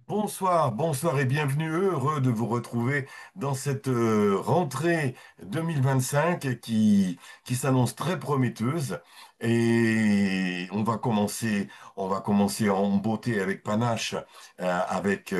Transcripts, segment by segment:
Bonsoir, bonsoir et bienvenue. Heureux de vous retrouver dans cette rentrée 2025 qui s'annonce très prometteuse. Et on va commencer en beauté avec panache avec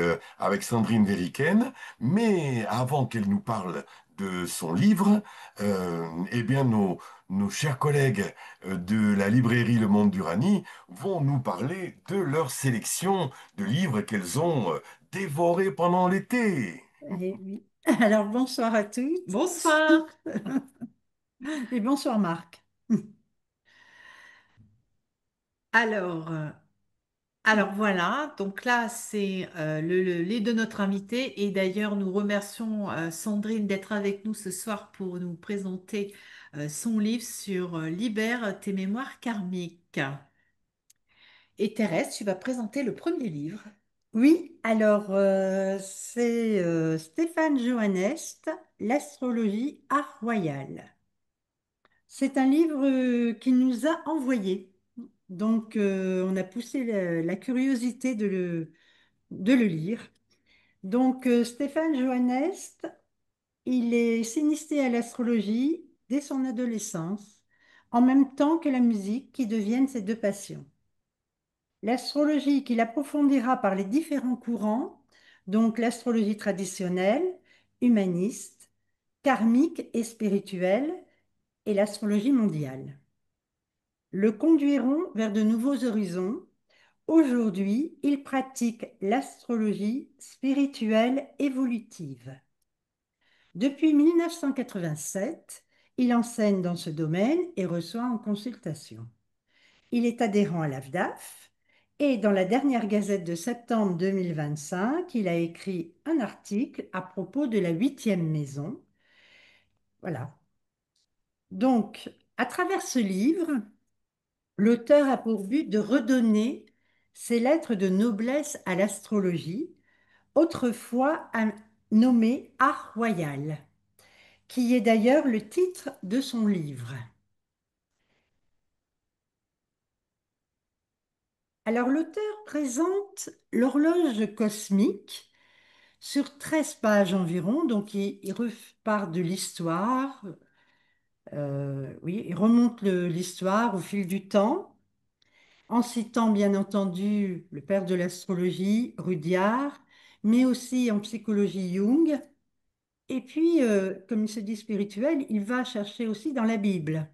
Sandrine Veriken. Mais avant qu'elle nous parle de son livre, eh bien nos chers collègues de la librairie Le Monde du Rani vont nous parler de leur sélection de livres qu'elles ont dévorés pendant l'été. Eh oui. Alors bonsoir à toutes Bonsoir. et bonsoir Marc. Alors, euh, alors voilà, donc là c'est le lait de notre invité et d'ailleurs nous remercions Sandrine d'être avec nous ce soir pour nous présenter son livre sur Libère tes mémoires karmiques. Et Thérèse, tu vas présenter le premier livre. Oui, alors c'est Stéphane Johannest, L'astrologie art royal. C'est un livre qu'il nous a envoyé. Donc on a poussé la curiosité de le lire. Donc Stéphane Johannest, s'est initié à l'astrologie dès son adolescence, en même temps que la musique qui deviennent ses deux passions. L'astrologie qu'il approfondira par les différents courants, donc l'astrologie traditionnelle, humaniste, karmique et spirituelle, et l'astrologie mondiale, le conduiront vers de nouveaux horizons. Aujourd'hui, il pratique l'astrologie spirituelle évolutive. Depuis 1987, il enseigne dans ce domaine et reçoit en consultation. Il est adhérent à l'AFDAF et dans la dernière Gazette de septembre 2025, il a écrit un article à propos de la huitième maison. Voilà. Donc, à travers ce livre, l'auteur a pour but de redonner ses lettres de noblesse à l'astrologie, autrefois nommée Art royal, qui est d'ailleurs le titre de son livre. Alors, l'auteur présente l'horloge cosmique sur 13 pages environ, donc il repart de l'histoire, oui, il remonte l'histoire au fil du temps, en citant bien entendu le père de l'astrologie, Rudyard, mais aussi en psychologie Jung. Et puis, comme il se dit spirituel, il va chercher aussi dans la Bible.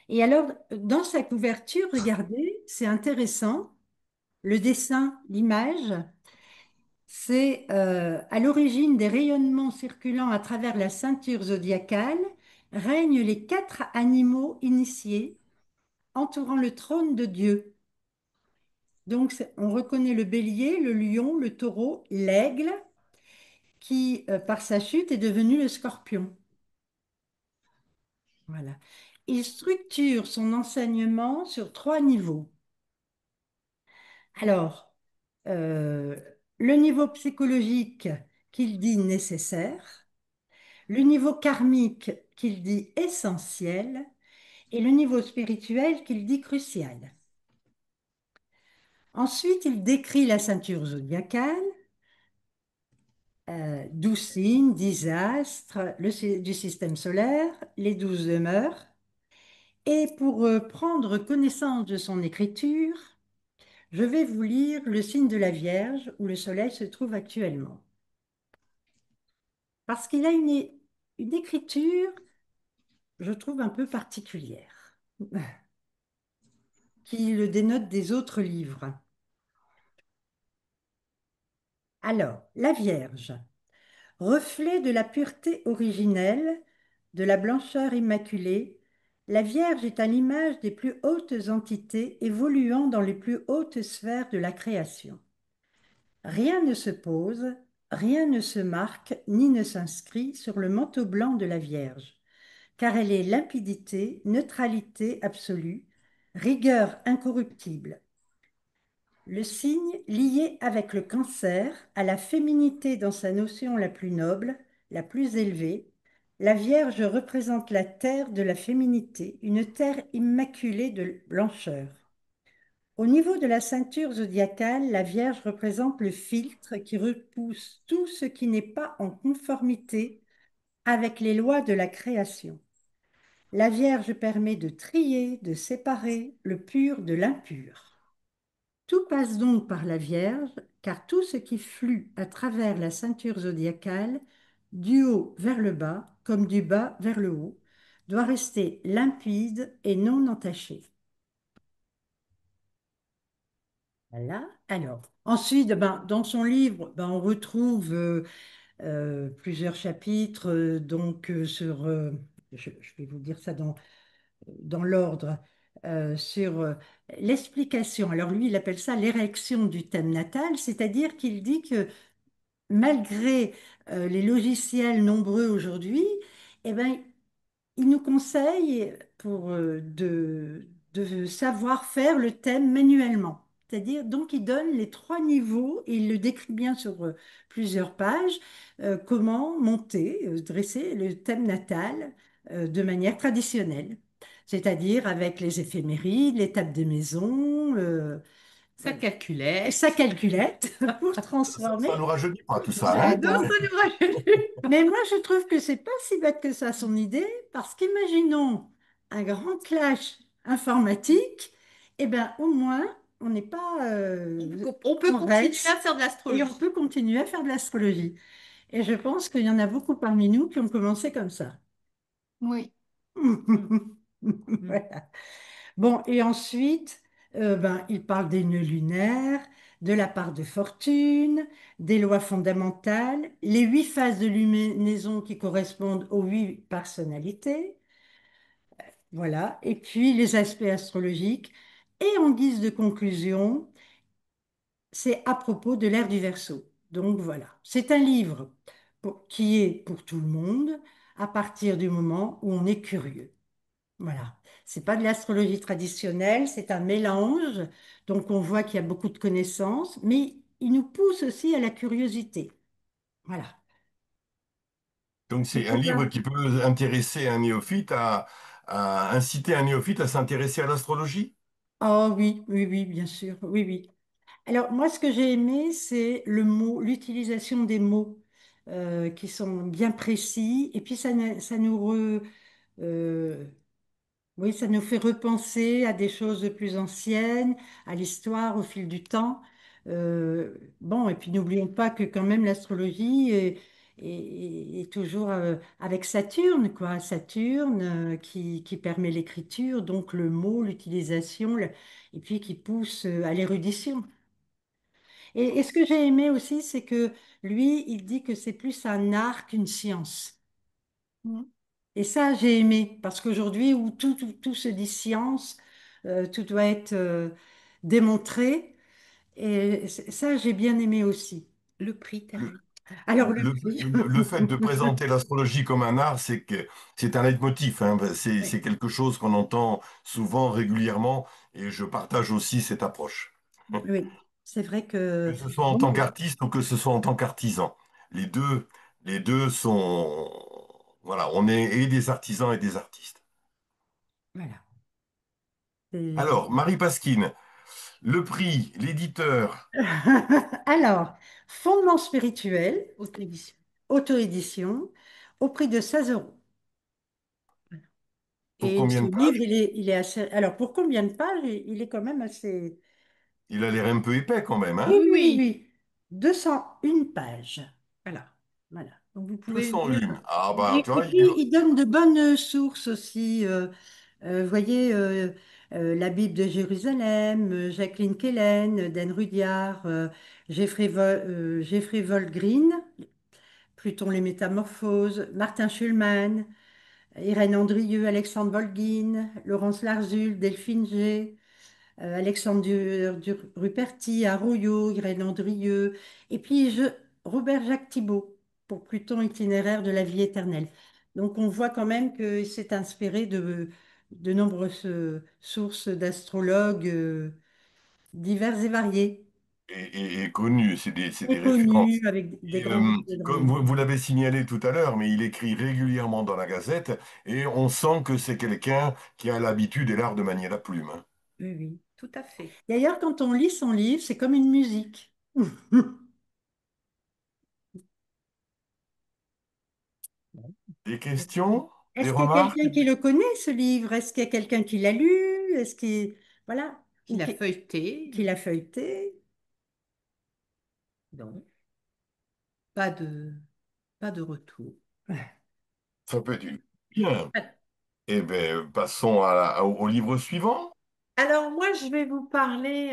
Et alors, dans sa couverture, regardez, c'est intéressant, le dessin, l'image. C'est à l'origine des rayonnements circulant à travers la ceinture zodiacale, règnent les quatre animaux initiés entourant le trône de Dieu. Donc on reconnaît le bélier, le lion, le taureau, l'aigle, qui par sa chute est devenu le scorpion. Voilà. Il structure son enseignement sur trois niveaux. Alors, euh, le niveau psychologique qu'il dit nécessaire, le niveau karmique qu'il dit essentiel et le niveau spirituel qu'il dit crucial. Ensuite, il décrit la ceinture zodiacale, 12 signes, 10 astres du système solaire, les 12 demeures. Et pour prendre connaissance de son écriture, je vais vous lire le signe de la Vierge où le Soleil se trouve actuellement. Parce qu'il a une écriture, je trouve, un peu particulière, qui le dénote des autres livres. Alors, la Vierge, reflet de la pureté originelle, de la blancheur immaculée, la Vierge est à l'image des plus hautes entités évoluant dans les plus hautes sphères de la création. Rien ne se pose, rien ne se marque ni ne s'inscrit sur le manteau blanc de la Vierge, car elle est limpidité, neutralité absolue, rigueur incorruptible. Le signe lié avec le cancer à la féminité dans sa notion la plus noble, la plus élevée, la Vierge représente la terre de la féminité, une terre immaculée de blancheur. Au niveau de la ceinture zodiacale, la Vierge représente le filtre qui repousse tout ce qui n'est pas en conformité avec les lois de la création. La Vierge permet de trier, de séparer le pur de l'impur. Tout passe donc par la Vierge, car tout ce qui flue à travers la ceinture zodiacale, du haut vers le bas, comme du bas vers le haut, doit rester limpide et non entaché. Voilà. Alors, ensuite, ben, dans son livre, ben, on retrouve plusieurs chapitres sur, je vais vous dire ça dans l'ordre, sur l'explication. Alors lui, il appelle ça l'érection du thème natal, c'est-à-dire qu'il dit que malgré les logiciels nombreux aujourd'hui, eh ben, il nous conseille de savoir faire le thème manuellement. C'est-à-dire, donc, il donne les trois niveaux et il le décrit bien sur plusieurs pages, comment monter, dresser le thème natal de manière traditionnelle. C'est-à-dire avec les éphémérides, l'étape des maisons, Sa et calculette. sa calculette pour Ça transformer. nous rajeunit pas tout ça, Ah hein? Non, ben, ça nous rajeunit. mais moi, je trouve que c'est pas si bête que ça, son idée, parce qu'imaginons un grand clash informatique, eh bien, au moins, on n'est pas, On peut on continuer à reste faire de et on l'astrologie. peut continuer à faire de l'astrologie. Et je pense qu'il y en a beaucoup parmi nous qui ont commencé comme ça. Oui. Mm, mm. Voilà. Bon, et ensuite, ben, il parle des nœuds lunaires, de la part de fortune, des lois fondamentales, les 8 phases de luminaison qui correspondent aux 8 personnalités, voilà, et puis les aspects astrologiques. Et en guise de conclusion, c'est à propos de l'ère du Verseau. Donc voilà, c'est un livre qui est pour tout le monde à partir du moment où on est curieux. Voilà. C'est pas de l'astrologie traditionnelle, c'est un mélange. Donc on voit qu'il y a beaucoup de connaissances, mais il nous pousse aussi à la curiosité. Voilà. Donc c'est un livre qui peut intéresser un néophyte à inciter un néophyte à s'intéresser à l'astrologie. Oh oui, oui, oui, bien sûr. Oui, oui. Alors moi, ce que j'ai aimé, c'est le mot, l'utilisation des mots qui sont bien précis. Et puis ça nous euh, oui, ça nous fait repenser à des choses plus anciennes, à l'histoire au fil du temps. Bon, et puis n'oublions pas que quand même l'astrologie est toujours avec Saturne, quoi. Saturne qui permet l'écriture, donc le mot, l'utilisation, et puis qui pousse à l'érudition. Et ce que j'ai aimé aussi, c'est que lui, il dit que c'est plus un art qu'une science. Mm. Et ça, j'ai aimé, parce qu'aujourd'hui, où tout se dit science, tout doit être démontré, et ça, j'ai bien aimé aussi. Le prix, Le, Thérèse. Alors, le le- prix. le fait de présenter l'astrologie comme un art, c'est que c'est un leitmotiv, hein. C'est Oui, quelque chose qu'on entend souvent, régulièrement, et je partage aussi cette approche. oui. C'est vrai Que que, ce soit en bon, tant qu'artiste ou que ce soit en tant qu'artisan. Les deux, les deux sont... Voilà, on est et des artisans et des artistes. voilà. C'est- Alors, Marie Pasquine, le prix, l'éditeur, Alors, fondement spirituel, Haute édition. auto-édition, au prix de 16 euros. pour Et combien ce de livre, pages? il est assez. Alors, pour combien de pages? Il est quand même assez. Il a l'air un peu épais quand même, Oui, hein? Oui, oui, oui, oui. oui. 201 pages. Voilà. Voilà. Donc, vous pouvez lire. 201. Ah bah, tu Et vois, puis, il donne de bonnes sources aussi. Vous voyez, la Bible de Jérusalem, Jacqueline Kellen, Dan Rudyard, Jeffrey Volgreen, Pluton les Métamorphoses, Martin Schulman, Irène Andrieux, Alexandre Volguine, Laurence Larzul, Delphine G. Alexandre Ruperti, Arroyo, Irène Andrieux, et puis Robert Jacques Thibault pour Pluton itinéraire de la vie éternelle. Donc on voit quand même qu'il s'est inspiré de nombreuses sources d'astrologues divers et variés, est connu, c'est des et références. connus avec des Et, grands degrés de comme réussite. vous l'avez signalé tout à l'heure, mais il écrit régulièrement dans la Gazette et on sent que c'est quelqu'un qui a l'habitude et l'art de manier la plume, hein. Oui, oui. tout à fait. D'ailleurs, quand on lit son livre, c'est comme une musique. Des questions? Des Est-ce qu'il y a remarques? quelqu'un qui le connaît, ce livre? Est-ce qu'il y a quelqu'un qui l'a lu? Est-ce qu'il... Voilà. Ou Qu'il a feuilleté, qui l'a feuilleté? non, pas de, pas de retour. Ça peut être une... Bien. Eh bien, passons au livre suivant. Alors moi, je vais vous parler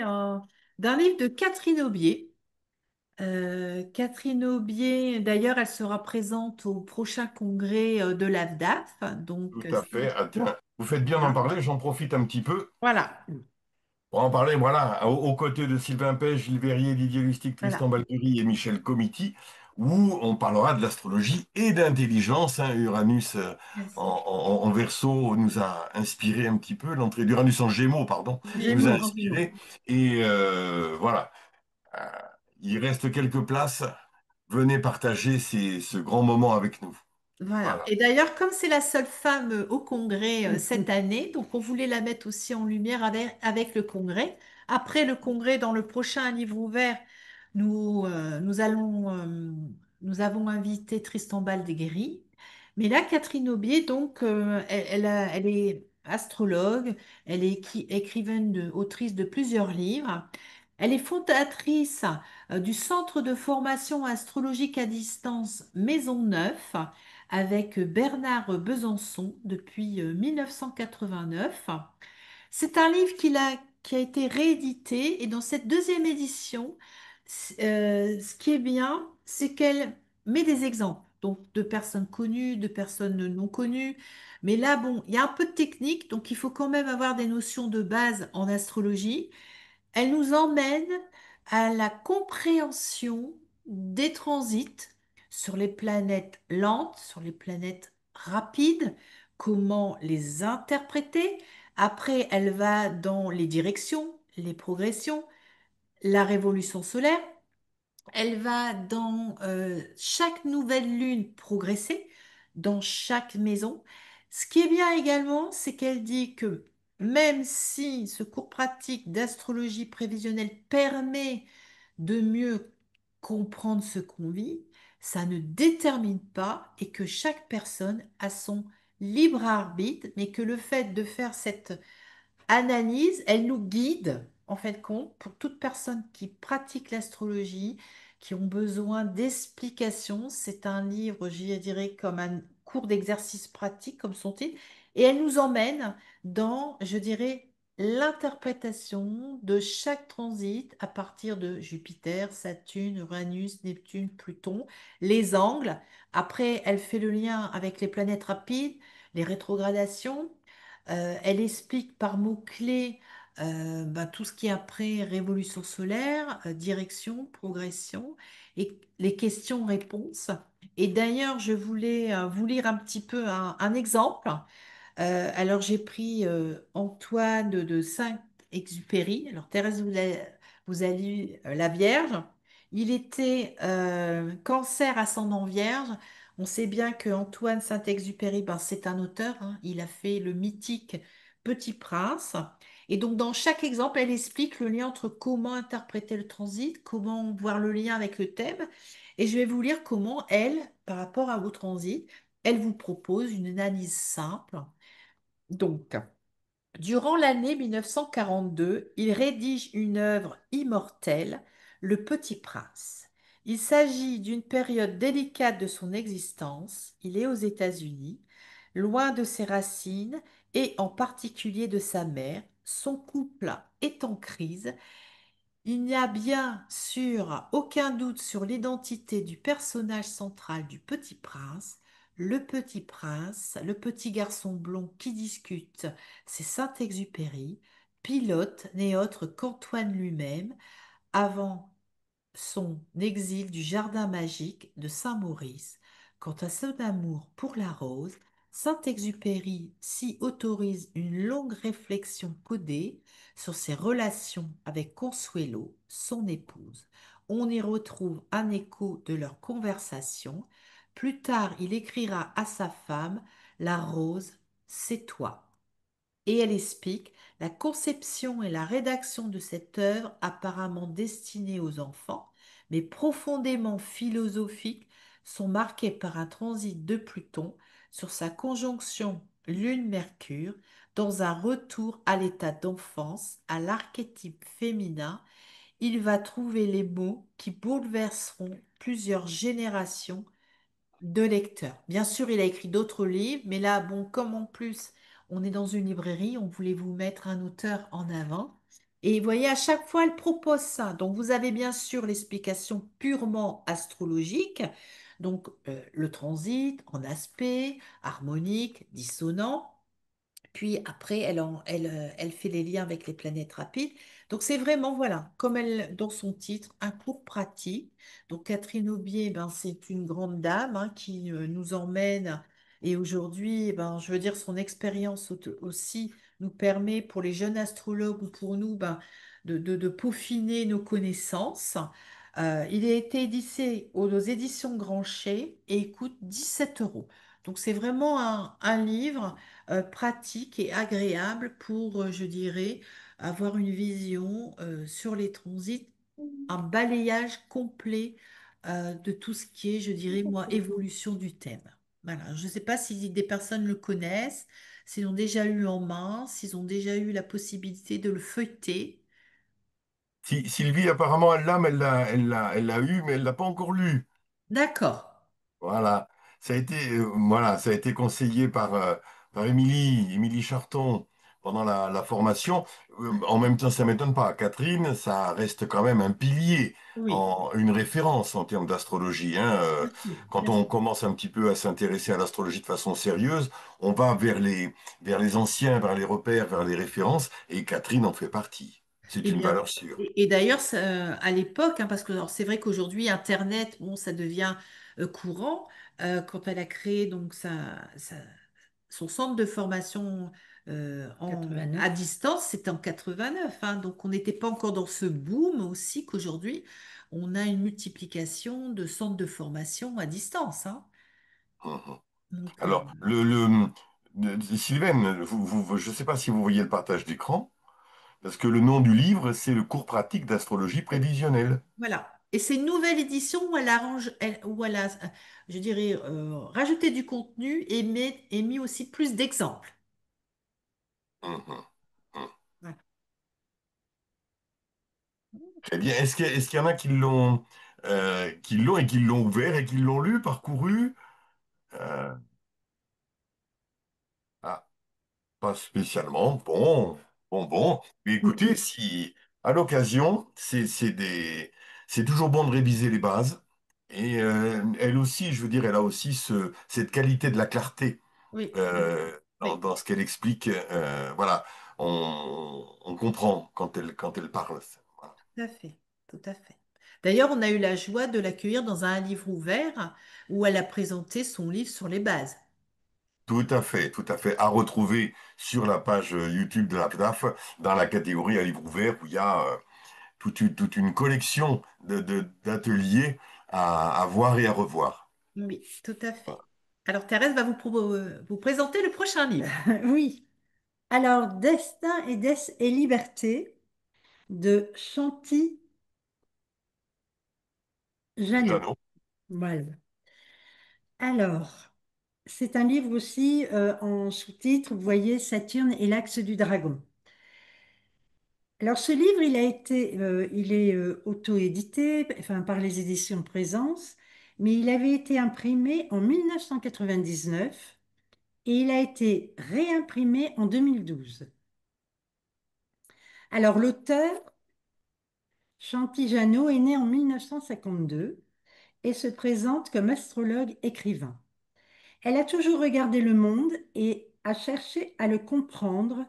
d'un livre de Catherine Aubier. Catherine Aubier, d'ailleurs, elle sera présente au prochain congrès de l'AFDAF. Donc, Tout à fait. Ah, tiens, vous faites bien d'en voilà. parler, j'en profite un petit peu. Voilà. Pour en parler, voilà, aux côtés de Sylvain Pech, Gilles Verrier, Didier Lustig, Tristan Voilà. Baldury et Michel Comiti, où on parlera de l'astrologie et d'intelligence, hein. Uranus en Verseau nous a inspiré un petit peu, l'entrée d'Uranus en Gémeaux, pardon, nous a Gémeaux, en Gémeaux. inspiré. Et voilà. Euh, il reste quelques places. Venez partager ce grand moment avec nous. Voilà. Voilà. Et d'ailleurs, comme c'est la seule femme au congrès cette Mhm. année, donc on voulait la mettre aussi en lumière avec le congrès. Après le congrès, dans le prochain livre ouvert, nous avons invité Tristan Baldegri. Mais là, Catherine Aubier, donc, elle est astrologue, elle est écrivaine, autrice de plusieurs livres. Elle est fondatrice du Centre de formation astrologique à distance Maisonneuve avec Bernard Besançon depuis 1989. C'est un livre qui a été réédité et dans cette deuxième édition, ce qui est bien, c'est qu'elle met des exemples. Donc, de personnes connues, de personnes non connues. Mais là, bon, il y a un peu de technique, donc il faut quand même avoir des notions de base en astrologie. Elle nous emmène à la compréhension des transits sur les planètes lentes, sur les planètes rapides, comment les interpréter. Après, elle va dans les directions, les progressions, la révolution solaire. Elle va dans chaque nouvelle lune progresser, dans chaque maison. Ce qui est bien également, c'est qu'elle dit que même si ce cours pratique d'astrologie prévisionnelle permet de mieux comprendre ce qu'on vit, ça ne détermine pas et que chaque personne a son libre arbitre, mais que le fait de faire cette analyse, elle nous guide, en fait, compte, pour toute personne qui pratique l'astrologie, qui ont besoin d'explications. C'est un livre, je dirais, comme un cours d'exercice pratique, comme son titre, et elle nous emmène dans, je dirais, l'interprétation de chaque transit à partir de Jupiter, Saturne, Uranus, Neptune, Pluton, les angles. Après, elle fait le lien avec les planètes rapides, les rétrogradations. Elle explique par mots-clés tout ce qui est après révolution solaire, direction, progression et les questions-réponses. Et d'ailleurs, je voulais vous lire un petit peu un exemple. Alors j'ai pris Antoine de Saint-Exupéry. Alors Thérèse vous a lu La Vierge. Il était Cancer ascendant Vierge. On sait bien que Antoine Saint-Exupéry, ben, c'est un auteur, hein. Il a fait le mythique Petit Prince. Et donc dans chaque exemple, elle explique le lien entre comment interpréter le transit, comment voir le lien avec le thème. Et je vais vous lire comment elle, par rapport à vos transits, elle vous propose une analyse simple donc, durant l'année 1942, il rédige une œuvre immortelle, Le Petit Prince. Il s'agit d'une période délicate de son existence. Il est aux États-Unis, loin de ses racines et en particulier de sa mère. Son couple est en crise. Il n'y a bien sûr aucun doute sur l'identité du personnage central du Petit Prince. Le petit garçon blond qui discute, c'est Saint-Exupéry, pilote n'est autre qu'Antoine lui-même, avant son exil du jardin magique de Saint-Maurice. Quant à son amour pour la rose, Saint-Exupéry s'y autorise une longue réflexion codée sur ses relations avec Consuelo, son épouse. On y retrouve un écho de leur conversation. Plus tard, il écrira à sa femme, La rose, c'est toi. et elle explique la conception et la rédaction de cette œuvre apparemment destinée aux enfants, mais profondément philosophique, sont marquées par un transit de Pluton sur sa conjonction Lune-Mercure dans un retour à l'état d'enfance, à l'archétype féminin. Il va trouver les mots qui bouleverseront plusieurs générations de lecteurs. Bien sûr, il a écrit d'autres livres, mais là, bon, comme en plus on est dans une librairie, on voulait vous mettre un auteur en avant. Et vous voyez, à chaque fois, elle propose ça. Donc, vous avez bien sûr l'explication purement astrologique, donc le transit en aspect, harmonique, dissonant. Puis après, elle fait les liens avec les planètes rapides. Donc c'est vraiment, voilà, comme elle, dans son titre, un cours pratique. Donc Catherine Aubier, ben, c'est une grande dame hein, qui nous emmène. Et aujourd'hui, ben, je veux dire, son expérience aussi nous permet, pour les jeunes astrologues ou pour nous, ben, de peaufiner nos connaissances. Il a été édité aux éditions Grancher et il coûte 17 euros. Donc c'est vraiment un livre pratique et agréable pour, je dirais, avoir une vision sur les transits, un balayage complet de tout ce qui est, je dirais, moi, évolution du thème. Voilà. Je ne sais pas si des personnes le connaissent, s'ils l'ont déjà eu en main, s'ils ont déjà eu la possibilité de le feuilleter. Sylvie, apparemment, elle l'a, mais elle l'a eu, mais elle l'a pas encore lu. D'accord. Voilà, ça a été conseillé par Émilie Charton pendant la formation. En même temps, ça m'étonne pas. Catherine, ça reste quand même un pilier, Oui, une référence en termes d'astrologie, hein. bien sûr, Quand bien on sûr. commence un petit peu à s'intéresser à l'astrologie de façon sérieuse, on va vers les anciens, vers les repères, vers les références, et Catherine en fait partie. C'est Et une bien, valeur sûre. et d'ailleurs, à l'époque, hein, parce que alors, c'est vrai qu'aujourd'hui, Internet, bon, ça devient courant. Quand elle a créé donc son centre de formation à 89. distance, c'était en 89. Hein, donc, on n'était pas encore dans ce boom aussi qu'aujourd'hui, on a une multiplication de centres de formation à distance. Hein. Mhm. Donc, Alors, Sylvaine, je ne sais pas si vous voyez le partage d'écran, parce que le nom du livre, c'est le cours pratique d'astrologie prévisionnelle. voilà. Et c'est une nouvelle édition où elle arrange, où elle a, je dirais, rajouté du contenu et mis aussi plus d'exemples. Mhm. Mhm. Voilà. Très bien. Est-ce qu'il y en a qui l'ont et qui l'ont ouvert et qui l'ont lu, parcouru? Euh, ah, pas spécialement. Bon. Mais écoutez, si à l'occasion, c'est toujours bon de réviser les bases. Et elle aussi, je veux dire, elle a aussi cette qualité de la clarté Oui, oui, dans ce qu'elle explique. Voilà, on comprend quand elle parle. Voilà. tout à fait, tout à fait. D'ailleurs, on a eu la joie de l'accueillir dans un livre ouvert où elle a présenté son livre sur les bases. Tout à fait. À retrouver sur la page YouTube de la PDAF, dans la catégorie à livre ouvert, où il y a toute une collection d'ateliers à voir et à revoir. Oui, tout à fait. Alors, Thérèse va vous présenter le prochain livre. Oui. Alors, Destin et liberté de Chanty Jeannot. Jeannot. Voilà. Alors, c'est un livre aussi en sous-titre, vous voyez, Saturne et l'axe du dragon. Alors, ce livre, il est auto-édité, enfin, par les éditions Présence, mais il avait été imprimé en 1999 et il a été réimprimé en 2012. Alors, l'auteur, Chanty Jeannot, est né en 1952 et se présente comme astrologue écrivain. Elle a toujours regardé le monde et a cherché à le comprendre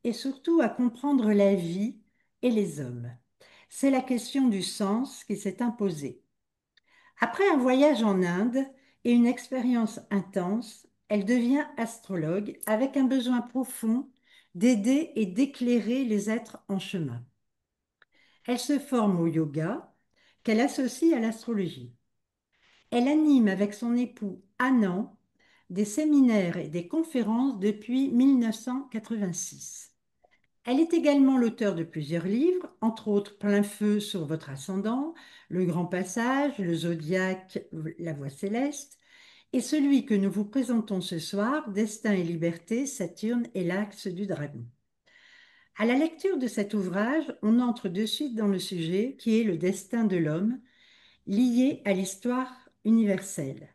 et surtout à comprendre la vie et les hommes. C'est la question du sens qui s'est imposée. Après un voyage en Inde et une expérience intense, elle devient astrologue avec un besoin profond d'aider et d'éclairer les êtres en chemin. Elle se forme au yoga qu'elle associe à l'astrologie. Elle anime avec son époux Anand des séminaires et des conférences depuis 1986. Elle est également l'auteure de plusieurs livres, entre autres Plein feu sur votre ascendant, Le Grand Passage, Le Zodiaque, La Voie céleste, et celui que nous vous présentons ce soir, Destin et liberté, Saturne et l'axe du dragon. À la lecture de cet ouvrage, on entre de suite dans le sujet qui est le destin de l'homme, lié à l'histoire universelle.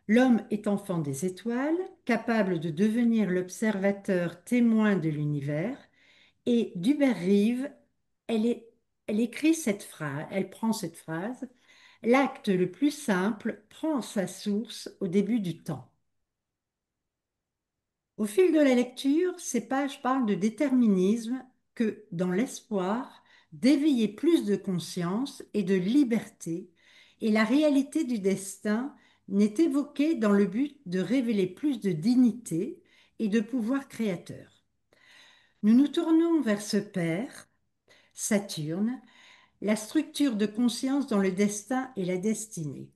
L'homme est enfant des étoiles, capable de devenir l'observateur témoin de l'univers, et d'Hubert Reeves, elle écrit cette phrase, elle prend cette phrase, l'acte le plus simple prend sa source au début du temps. Au fil de la lecture, ces pages parlent de déterminisme que, dans l'espoir d'éveiller plus de conscience et de liberté, et la réalité du destin n'est évoquée dans le but de révéler plus de dignité et de pouvoir créateur. Nous nous tournons vers ce père, Saturne, la structure de conscience dans le destin et la destinée.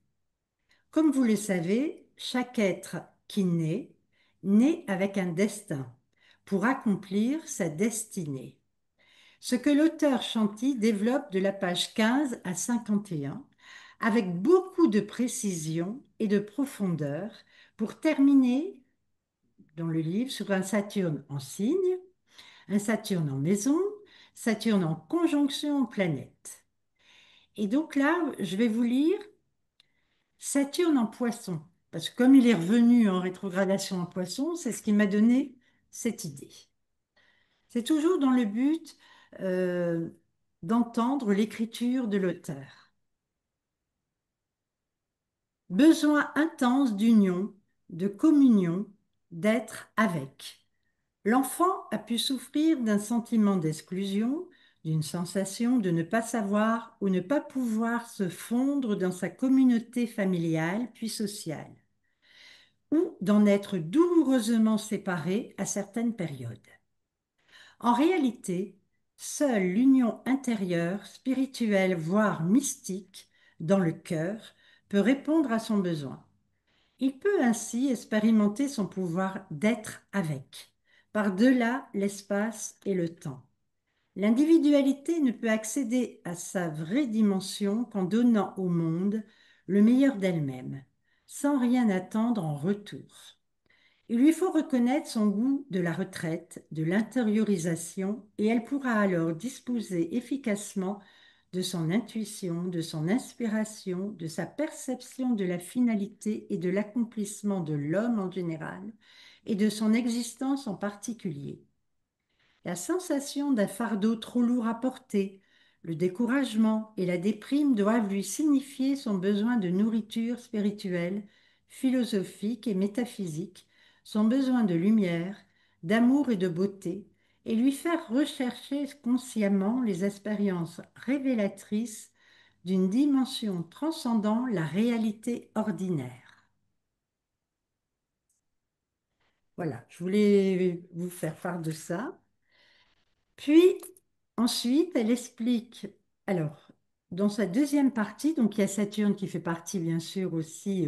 Comme vous le savez, chaque être qui naît avec un destin pour accomplir sa destinée. Ce que l'auteur Chanty développe de la page 15 à 51, avec beaucoup de précision et de profondeur, pour terminer dans le livre sur un Saturne en signe, un Saturne en maison, Saturne en conjonction aux planètes. Et donc là, je vais vous lire Saturne en poisson, parce que comme il est revenu en rétrogradation en poisson, c'est ce qui m'a donné cette idée. C'est toujours dans le but euh, d'entendre l'écriture de l'auteur. Besoin intense d'union, de communion, d'être avec. L'enfant a pu souffrir d'un sentiment d'exclusion, d'une sensation de ne pas savoir ou ne pas pouvoir se fondre dans sa communauté familiale puis sociale, ou d'en être douloureusement séparé à certaines périodes. En réalité, seule l'union intérieure, spirituelle, voire mystique, dans le cœur, peut répondre à son besoin. Il peut ainsi expérimenter son pouvoir d'être avec, par-delà l'espace et le temps. L'individualité ne peut accéder à sa vraie dimension qu'en donnant au monde le meilleur d'elle-même, sans rien attendre en retour. Il lui faut reconnaître son goût de la retraite, de l'intériorisation, et elle pourra alors disposer efficacement de son intuition, de son inspiration, de sa perception de la finalité et de l'accomplissement de l'homme en général, et de son existence en particulier. La sensation d'un fardeau trop lourd à porter, le découragement et la déprime doivent lui signifier son besoin de nourriture spirituelle, philosophique et métaphysique, son besoin de lumière, d'amour et de beauté, et lui faire rechercher consciemment les expériences révélatrices d'une dimension transcendant la réalité ordinaire. Voilà, je voulais vous faire part de ça. Puis, ensuite, elle explique, alors, dans sa deuxième partie, donc il y a Saturne qui fait partie, bien sûr, aussi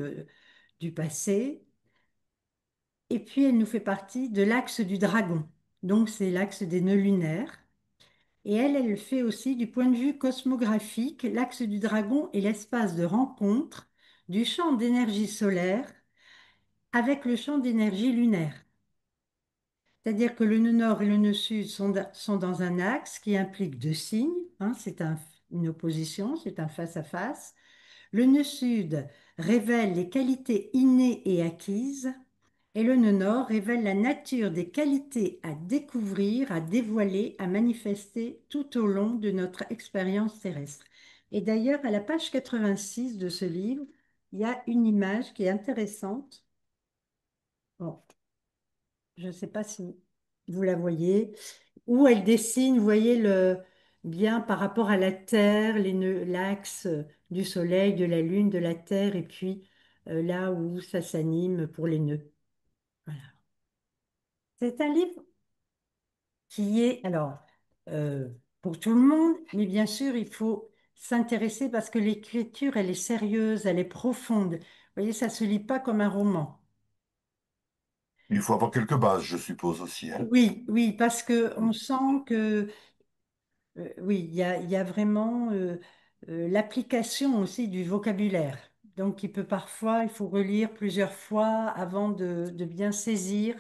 du passé, et puis elle nous fait partie de l'axe du dragon, donc c'est l'axe des nœuds lunaires, et elle fait aussi, du point de vue cosmographique, l'axe du dragon est l'espace de rencontre du champ d'énergie solaire avec le champ d'énergie lunaire. C'est-à-dire que le nœud nord et le nœud sud sont dans un axe qui implique deux signes, hein, une opposition, c'est un face-à-face. Le nœud sud révèle les qualités innées et acquises, et le nœud nord révèle la nature des qualités à découvrir, à dévoiler, à manifester tout au long de notre expérience terrestre. Et d'ailleurs, à la page 86 de ce livre, il y a une image qui est intéressante. Bon, je ne sais pas si vous la voyez, où elle dessine, vous voyez, bien par rapport à la Terre, l'axe du Soleil, de la Lune, de la Terre, et puis là où ça s'anime pour les nœuds. Voilà. C'est un livre qui est, alors, euh, pour tout le monde, mais bien sûr, il faut s'intéresser parce que l'écriture, elle est sérieuse, elle est profonde. Vous voyez, ça ne se lit pas comme un roman. Il faut avoir quelques bases, je suppose aussi, hein. Oui, oui, parce que on sent que oui, il y a vraiment l'application aussi du vocabulaire. Donc, il faut relire plusieurs fois avant de bien saisir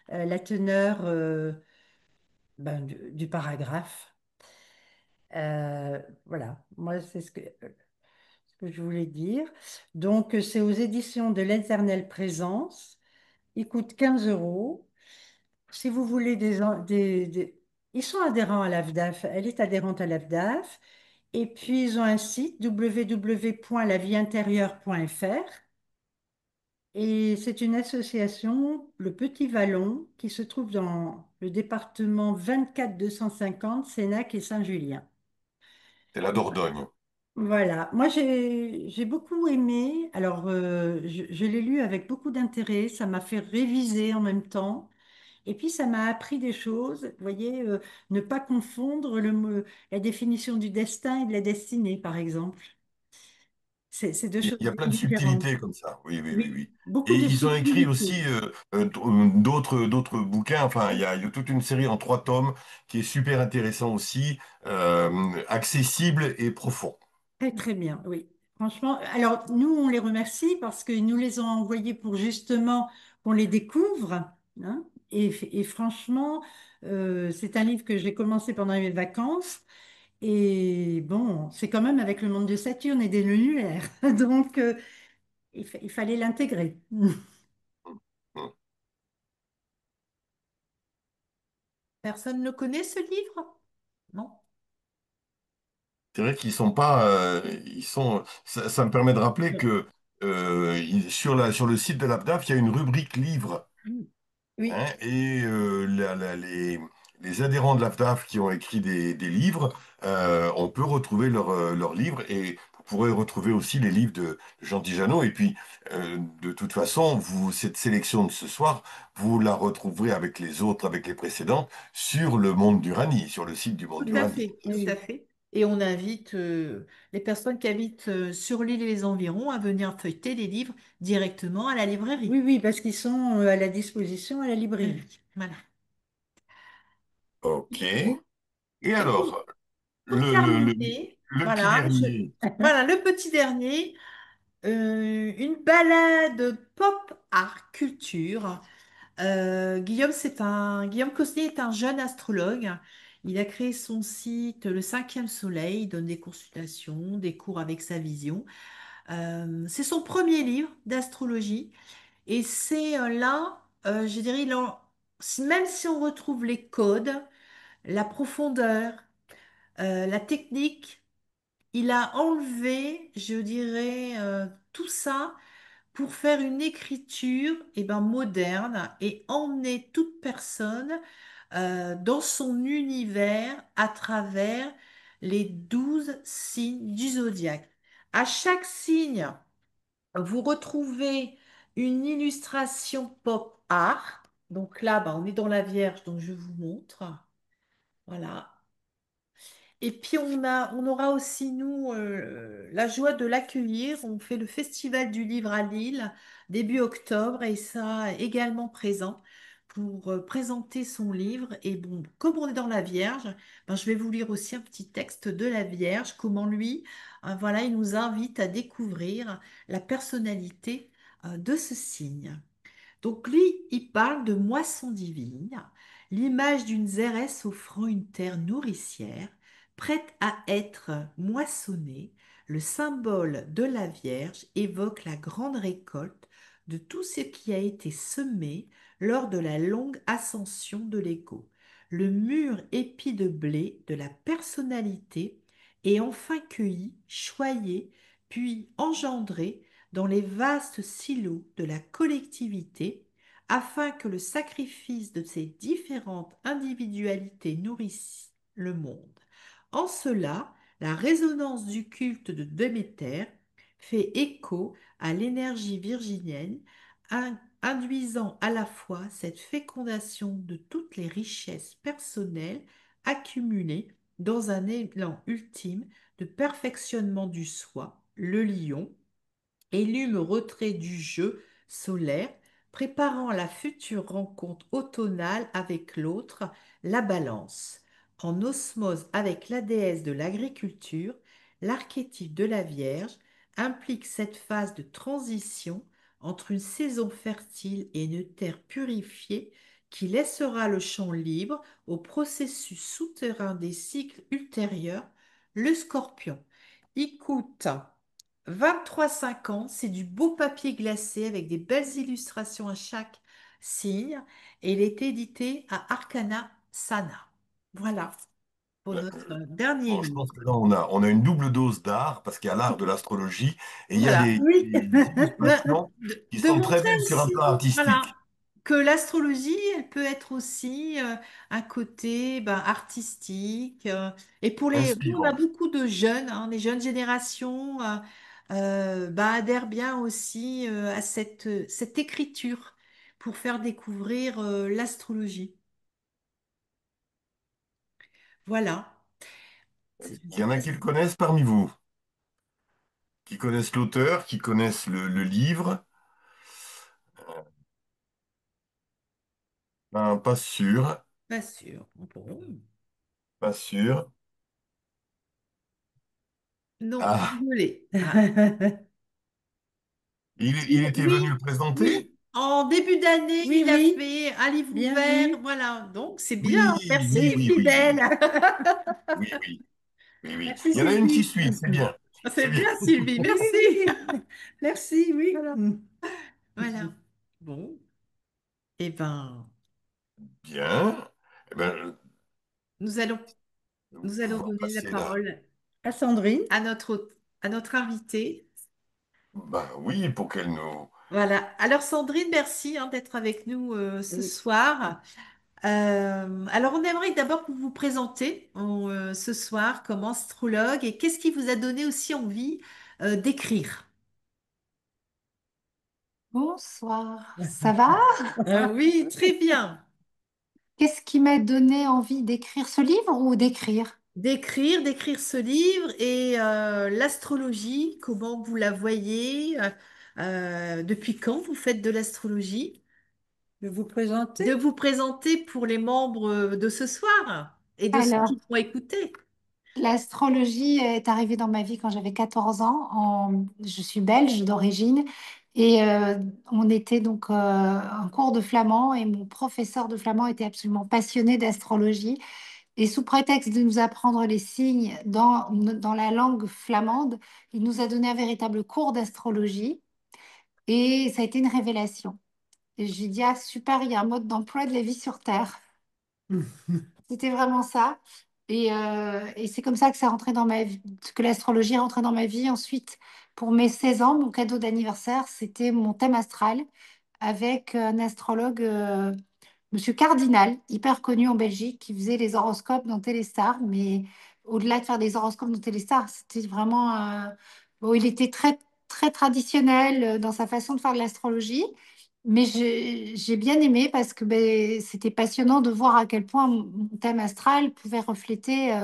la teneur du paragraphe. Voilà, moi, c'est ce que je voulais dire. Donc, c'est aux éditions de l'Éternelle Présence. Il coûte 15 euros. Si vous voulez Ils sont adhérents à l'AFDAF. Elle est adhérente à l'AFDAF. Et puis, ils ont un site www.lavieinterieure.fr. Et c'est une association, le Petit Vallon, qui se trouve dans le département 24 250, Sénac et Saint-Julien. C'est la Dordogne. Voilà, moi j'ai beaucoup aimé. Alors je l'ai lu avec beaucoup d'intérêt, ça m'a fait réviser en même temps. Et puis ça m'a appris des choses. Vous voyez, ne pas confondre la définition du destin et de la destinée, par exemple. C'est deux choses Il y a plein de différentes. subtilités comme ça. Oui, oui, oui, Oui, oui. Et beaucoup de ils ont écrit subtilité. aussi d'autres bouquins. Enfin, il y a toute une série en 3 tomes qui est super intéressant aussi, accessible et profond. Très, très bien, oui. Franchement, alors nous, on les remercie parce qu'ils nous les ont envoyés pour justement qu'on les découvre, hein. Et franchement, c'est un livre que j'ai commencé pendant mes vacances. Et bon, c'est quand même avec le monde de Saturne et des lunaires. Donc, il fallait l'intégrer. Personne ne connaît ce livre? Non? C'est vrai qu'ils sont pas, ils sont. Ça me permet de rappeler que sur le site de l'APDAF, il y a une rubrique livres. Mm. Oui, Hein, et les adhérents de l'AFDAF qui ont écrit des livres, on peut retrouver leurs livres et vous pourrez retrouver aussi les livres de Jean Tijano. Et puis, de toute façon, cette sélection de ce soir, vous la retrouverez avec les autres, avec les précédentes, sur le Monde du Rani, sur le site du Monde Tout du à Rani, fait, bien tout à sûr. fait. Et on invite les personnes qui habitent sur l'île et les environs à venir feuilleter les livres directement à la librairie. oui, oui, parce qu'ils sont à la disposition à la Mm. librairie. Voilà. OK. Et Et alors, pour le, le, le, terminer, le petit dernier, voilà, le petit dernier, une balade pop art culture. Guillaume Cosnier est un jeune astrologue. Il a créé son site Le Cinquième Soleil. Il donne des consultations, des cours avec sa vision. C'est son premier livre d'astrologie. Et c'est là, je dirais, même si on retrouve les codes, la profondeur, la technique, il a enlevé, je dirais, tout ça pour faire une écriture moderne et emmener toute personne dans son univers à travers les 12 signes du zodiaque. À chaque signe, vous retrouvez une illustration pop art. Donc là, on est dans la Vierge, donc je vous montre. Voilà. Et puis on aura aussi, nous, la joie de l'accueillir. On fait le Festival du Livre à Lille début octobre et ça également présent pour présenter son livre. Et bon, comme on est dans la Vierge, je vais vous lire aussi un petit texte de la Vierge, comment lui, voilà, il nous invite à découvrir la personnalité de ce signe. Donc lui, il parle de moisson divine, l'image d'une zéresse offrant une terre nourricière, prête à être moissonnée. Le symbole de la Vierge évoque la grande récolte de tout ce qui a été semé lors de la longue ascension de l'ego. Le mûr épi de blé de la personnalité est enfin cueilli, choyé, puis engendré dans les vastes silos de la collectivité afin que le sacrifice de ces différentes individualités nourrisse le monde. En cela, la résonance du culte de Déméter fait écho à l'énergie virginienne, induisant à la fois cette fécondation de toutes les richesses personnelles accumulées dans un élan ultime de perfectionnement du soi, le lion, élu retrait du jeu solaire, préparant la future rencontre automnale avec l'autre, la balance. En osmose avec la déesse de l'agriculture, l'archétype de la Vierge implique cette phase de transition entre une saison fertile et une terre purifiée qui laissera le champ libre au processus souterrain des cycles ultérieurs, le Scorpion. Il coûte 23,50. C'est du beau papier glacé avec des belles illustrations à chaque signe et il est édité à Arcana Sana. Voilà pour notre dernier Bon, je pense livre. que là, on a une double dose d'art, parce qu'il y a l'art de l'astrologie et il y a Voilà. Oui. des illustrations qui De sont très montrer belles sur un aussi, plan voilà, artistique. que l'astrologie, elle peut être aussi un côté ben, artistique. Et pour nous, on a Inspirant. beaucoup de jeunes, hein, les jeunes générations ben, adhèrent bien aussi à cette écriture pour faire découvrir l'astrologie. Voilà. Il y en a qui le connaissent parmi vous, qui connaissent l'auteur, qui connaissent le livre. Ben, pas sûr, Pas sûr. Bon. pas sûr. Non, Ah, désolé. Ah. il était venu le Oui, présenter? oui. En début d'année, Oui, il a oui, fait un livre bien ouvert. vu. Voilà, donc c'est bien. Oui, oui, Merci, oui, oui, fidèle. oui. Oui, oui, oui, oui. Merci Il y en a une qui Sylvie. suit, c'est bien. C'est C'est bien. bien, Sylvie. Oui, Merci. oui, oui. Merci, oui. Voilà. Voilà. Bon, eh ben, Bien. Eh ben, nous allons, nous nous allons pouvons donner la passer là. parole À Sandrine. à notre invité. Ben oui, pour qu'elle nous... Voilà. Alors, Sandrine, merci hein, d'être avec nous ce Oui. soir. Alors, on aimerait d'abord que vous vous présentez ce soir comme astrologue et qu'est-ce qui vous a donné aussi envie d'écrire? Bonsoir, ça va? Oui, très bien. Qu'est-ce qui m'a donné envie d'écrire ce livre ou d'écrire? D'écrire ce livre et l'astrologie, comment vous la voyez? Depuis quand vous faites de l'astrologie? Je vais vous présenter. De vous présenter pour les membres de ce soir et de ceux Alors, qui vont écouter. l'astrologie est arrivée dans ma vie quand j'avais 14 ans. Je suis belge d'origine et on était donc en cours de flamand et mon professeur de flamand était absolument passionné d'astrologie. Et sous prétexte de nous apprendre les signes dans la langue flamande, il nous a donné un véritable cours d'astrologie et ça a été une révélation. Et j'ai dit, ah super, il y a un mode d'emploi de la vie sur Terre. C'était vraiment ça. Et c'est comme ça que ça rentrait dans ma vie, que l'astrologie est rentrée dans ma vie. Ensuite, pour mes 16 ans, mon cadeau d'anniversaire, c'était mon thème astral avec un astrologue, Monsieur Cardinal, hyper connu en Belgique, qui faisait les horoscopes dans Téléstar. Mais au-delà de faire des horoscopes dans Téléstar, c'était vraiment... bon, il était très, très traditionnel dans sa façon de faire de l'astrologie. Mais j'ai bien aimé parce que ben, c'était passionnant de voir à quel point mon thème astral pouvait refléter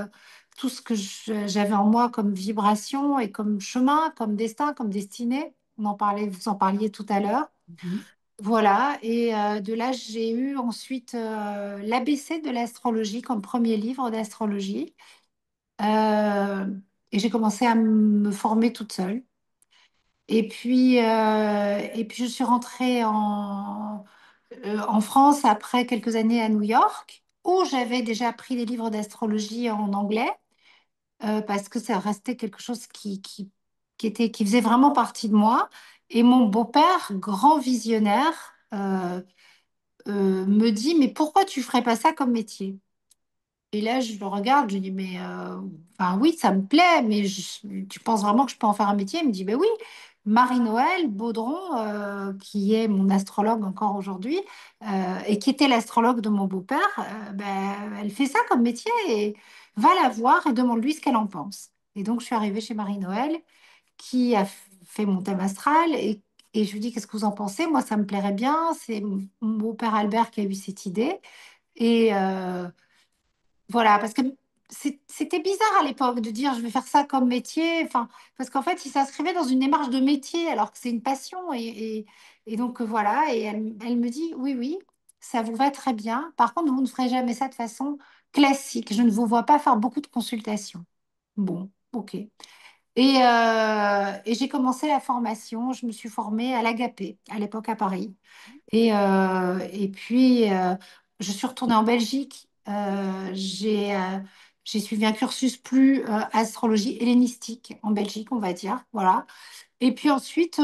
tout ce que j'avais en moi comme vibration et comme chemin, comme destin, comme destinée. On en parlait, vous en parliez tout à l'heure. Mhm. Voilà, et de là, j'ai eu ensuite l'ABC de l'astrologie comme premier livre d'astrologie. Euh, et j'ai commencé à me former toute seule. Et puis je suis rentrée en France après quelques années à New York, où j'avais déjà appris les livres d'astrologie en anglais, parce que ça restait quelque chose qui faisait vraiment partie de moi. Et mon beau-père, grand visionnaire, me dit, mais pourquoi tu ferais pas ça comme métier? Et là, je le regarde, je dis, mais enfin, oui, ça me plaît, mais tu penses vraiment que je peux en faire un métier? Il me dit, ben oui, Marie-Noël Baudron, qui est mon astrologue encore aujourd'hui, et qui était l'astrologue de mon beau-père, ben, elle fait ça comme métier et va la voir et demande-lui ce qu'elle en pense. Et donc, je suis arrivée chez Marie-Noël, qui a fait mon thème astral, et je lui dis, qu'est-ce que vous en pensez? Moi, ça me plairait bien. C'est mon beau-père Albert qui a eu cette idée. Et voilà, parce que c'était bizarre à l'époque de dire je vais faire ça comme métier, enfin, parce qu'en fait, il s'inscrivait dans une démarche de métier alors que c'est une passion. Et donc voilà, et elle me dit oui, oui, ça vous va très bien. Par contre, vous ne ferez jamais ça de façon classique. Je ne vous vois pas faire beaucoup de consultations. Bon, ok. Et j'ai commencé la formation. Je me suis formée à l'Agapé, à l'époque à Paris. Et puis, je suis retournée en Belgique. J'ai suivi un cursus plus astrologie hellénistique en Belgique, on va dire. Voilà. Et puis ensuite,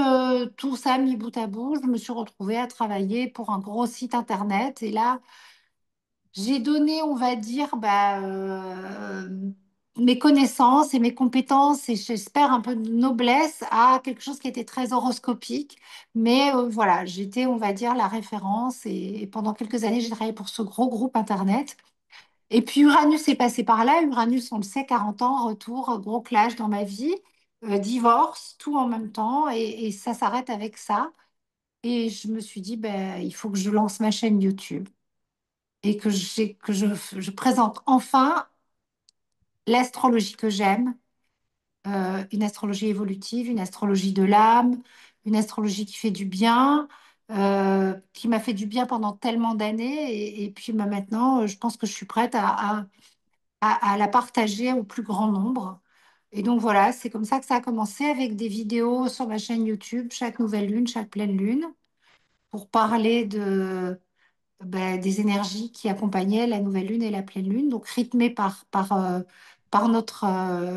tout ça mis bout à bout, je me suis retrouvée à travailler pour un gros site internet. Et là, j'ai donné, on va dire, mes connaissances et mes compétences et j'espère un peu de noblesse à quelque chose qui était très horoscopique. Mais voilà, j'étais, on va dire, la référence et pendant quelques années, j'ai travaillé pour ce gros groupe Internet. Et puis Uranus est passé par là. Uranus, on le sait, 40 ans, retour, gros clash dans ma vie, divorce, tout en même temps et ça s'arrête avec ça. Et je me suis dit, ben, il faut que je lance ma chaîne YouTube et je présente enfin l'astrologie que j'aime, une astrologie évolutive, une astrologie de l'âme, une astrologie qui fait du bien, qui m'a fait du bien pendant tellement d'années. Et puis maintenant, je pense que je suis prête à la partager au plus grand nombre. Et donc voilà, c'est comme ça que ça a commencé avec des vidéos sur ma chaîne YouTube, chaque nouvelle lune, chaque pleine lune, pour parler des énergies qui accompagnaient la nouvelle lune et la pleine lune, donc rythmées par notre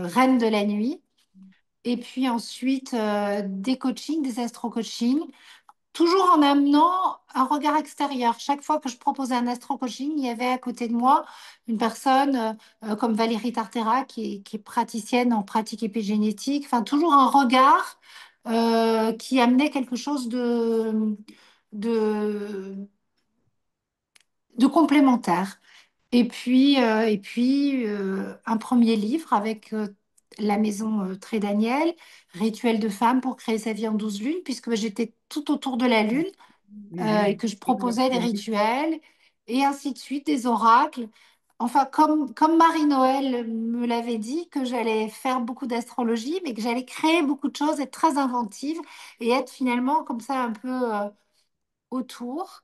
reine de la nuit. Et puis ensuite, des coachings, des astro-coachings, toujours en amenant un regard extérieur. Chaque fois que je proposais un astro-coaching, il y avait à côté de moi une personne comme Valérie Tartera, qui est praticienne en pratique épigénétique. Enfin, toujours un regard qui amenait quelque chose de, de complémentaire. Et puis, un premier livre avec la maison Très Daniel, Rituel de femme pour créer sa vie en 12 lunes, puisque j'étais tout autour de la lune et Oui, que je proposais des exactement. rituels, et ainsi de suite, des oracles. Enfin, comme Marie-Noël me l'avait dit, que j'allais faire beaucoup d'astrologie, mais que j'allais créer beaucoup de choses, être très inventive et être finalement comme ça un peu autour.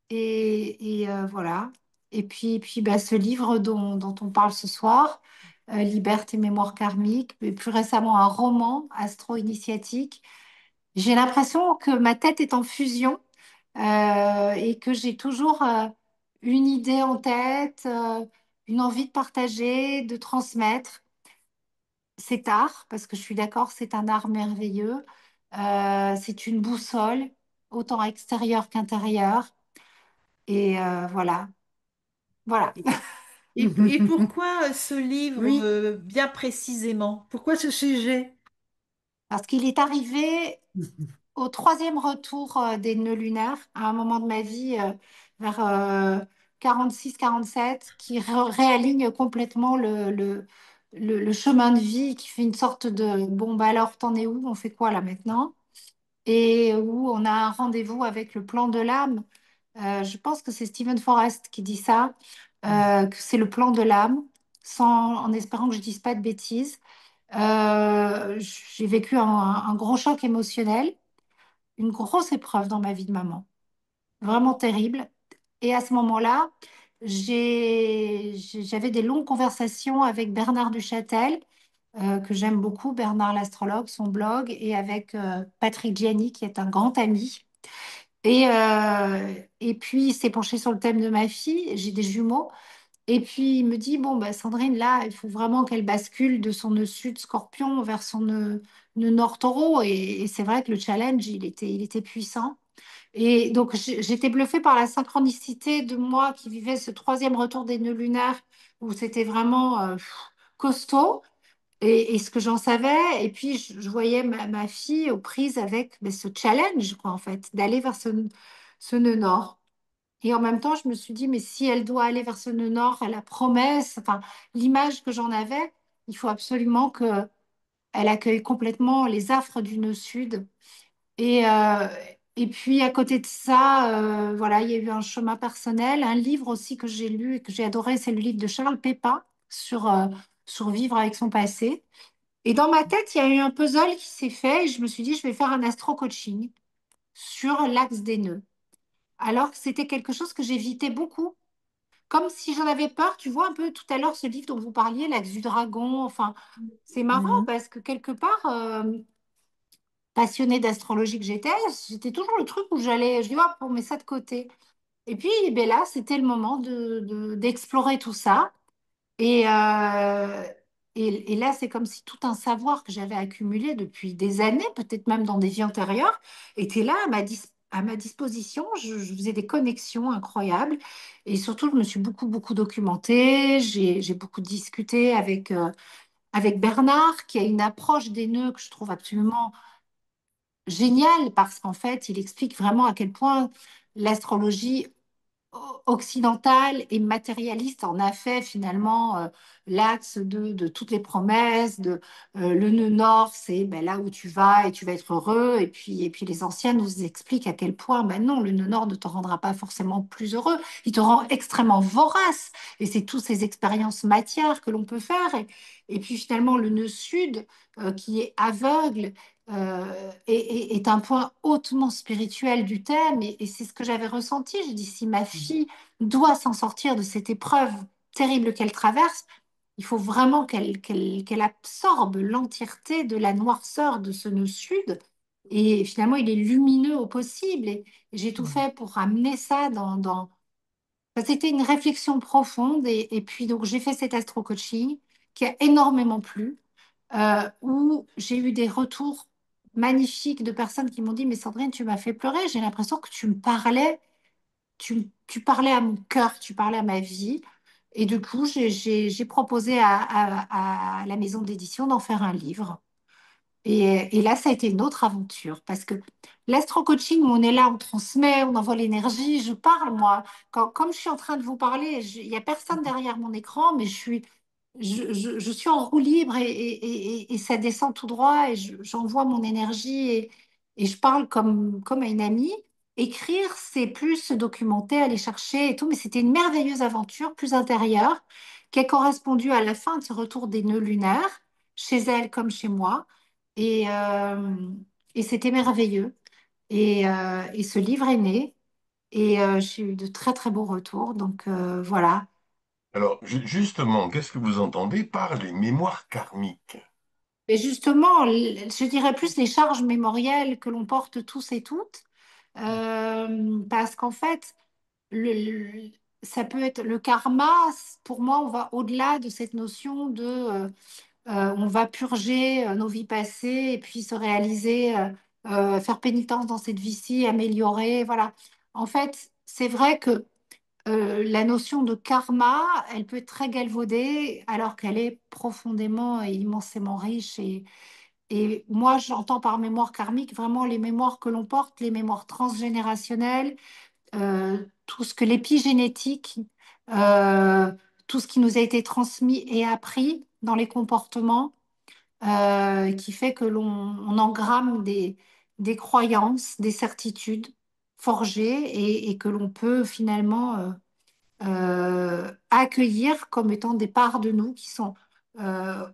Et voilà. Et puis ce livre dont on parle ce soir, Liberté, mémoire karmique, mais plus récemment un roman astro-initiatique. J'ai l'impression que ma tête est en fusion et que j'ai toujours une idée en tête, une envie de partager, de transmettre. Cet art, parce que je suis d'accord, c'est un art merveilleux. C'est une boussole, autant extérieure qu'intérieure. Et voilà. Voilà. Et pourquoi ce livre Oui, bien précisément? pourquoi ce sujet? Parce qu'il est arrivé au troisième retour des nœuds lunaires, à un moment de ma vie, vers 46-47, qui réaligne complètement le chemin de vie, qui fait une sorte de bon, bah alors, t'en es où? On fait quoi là maintenant? Et où on a un rendez-vous avec le plan de l'âme. Je pense que c'est Stephen Forrest qui dit ça, que c'est le plan de l'âme, en espérant que je dise pas de bêtises. J'ai vécu un gros choc émotionnel, une grosse épreuve dans ma vie de maman, vraiment terrible. Et à ce moment-là, j'avais des longues conversations avec Bernard Duchâtel, que j'aime beaucoup, Bernard l'astrologue, son blog, et avec Patrick Gianni, qui est un grand ami. Et puis, il s'est penché sur le thème de ma fille, j'ai des jumeaux. Et puis, il me dit, bon, bah, Sandrine, là, il faut vraiment qu'elle bascule de son nœud sud scorpion vers son nœud nord taureau. Et c'est vrai que le challenge, il était puissant. Et donc, j'étais bluffée par la synchronicité de moi qui vivais ce troisième retour des nœuds lunaires où c'était vraiment costaud et ce que j'en savais. Et puis, je voyais ma fille aux prises avec ce challenge, quoi, en fait, d'aller vers ce nœud nord. Et en même temps, je me suis dit, mais si elle doit aller vers ce nœud nord, la promesse, enfin, l'image que j'en avais, il faut absolument qu'elle accueille complètement les affres du nœud sud. Et, euh, et puis, à côté de ça, voilà, il y a eu un chemin personnel, un livre aussi que j'ai lu et que j'ai adoré, c'est le livre de Charles Pépin, sur, sur vivre avec son passé. Et dans ma tête, il y a eu un puzzle qui s'est fait et je me suis dit, je vais faire un astro-coaching sur l'axe des nœuds. Alors que c'était quelque chose que j'évitais beaucoup. Comme si j'en avais peur, tu vois un peu tout à l'heure ce livre dont vous parliez, l'axe du dragon. Enfin, c'est marrant Mhm. parce que quelque part, passionnée d'astrologie que j'étais, c'était toujours le truc où j'allais, je dis, hop, on met ça de côté. Et puis, ben là, c'était le moment d'explorer tout ça. Et, euh, et là, c'est comme si tout un savoir que j'avais accumulé depuis des années, peut-être même dans des vies antérieures, était là à ma disposition. Je faisais des connexions incroyables. Et surtout, je me suis beaucoup, beaucoup documentée. J'ai beaucoup discuté avec Bernard, qui a une approche des nœuds que je trouve absolument géniale, parce qu'en fait, il explique vraiment à quel point l'astrologie occidentale et matérialiste en a fait finalement l'axe de toutes les promesses, le nœud nord, c'est ben, là où tu vas et tu vas être heureux. Et puis les anciens nous expliquent à quel point, ben non, le nœud nord ne te rendra pas forcément plus heureux, il te rend extrêmement vorace. Et c'est toutes ces expériences matières que l'on peut faire. Et puis finalement, le nœud sud, qui est aveugle, est un point hautement spirituel du thème, et c'est ce que j'avais ressenti. Je dis, si ma fille doit s'en sortir de cette épreuve terrible qu'elle traverse, il faut vraiment qu'elle absorbe l'entièreté de la noirceur de ce nœud sud. Et finalement, il est lumineux au possible. Et j'ai tout fait pour ramener ça enfin, c'était une réflexion profonde. Et puis, donc, j'ai fait cet astro-coaching qui a énormément plu, où j'ai eu des retours magnifiques de personnes qui m'ont dit, mais Sandrine, tu m'as fait pleurer. J'ai l'impression que tu me parlais, tu parlais à mon cœur, tu parlais à ma vie. Et du coup, j'ai proposé à la maison d'édition d'en faire un livre. Et là, ça a été une autre aventure parce que l'astro-coaching, on est là, on transmet, on envoie l'énergie, je parle, moi. Comme je suis en train de vous parler, il n'y a personne derrière mon écran, mais je suis en roue libre et ça descend tout droit et j'envoie mon énergie et je parle comme à une amie. Écrire, c'est plus se documenter, aller chercher et tout, mais c'était une merveilleuse aventure, plus intérieure, qui a correspondu à la fin de ce retour des nœuds lunaires, chez elle comme chez moi. Et, euh, et c'était merveilleux. Et ce livre est né et j'ai eu de très très beaux retours. Donc voilà. Alors, justement, qu'est-ce que vous entendez par les mémoires karmiques? Et justement, je dirais plus les charges mémorielles que l'on porte tous et toutes, parce qu'en fait, le, le- ça peut être le karma. Pour moi, on va au-delà de cette notion on va purger nos vies passées et puis se réaliser, faire pénitence dans cette vie-ci, améliorer, voilà. En fait, c'est vrai que la notion de karma, elle peut être très galvaudée alors qu'elle est profondément et immensément riche. Et moi, j'entends par mémoire karmique vraiment les mémoires que l'on porte, les mémoires transgénérationnelles, tout ce que l'épigénétique, euh, tout ce qui nous a été transmis et appris dans les comportements, qui fait que on engramme des croyances, des certitudes forgées et que l'on peut finalement accueillir comme étant des parts de nous qui sont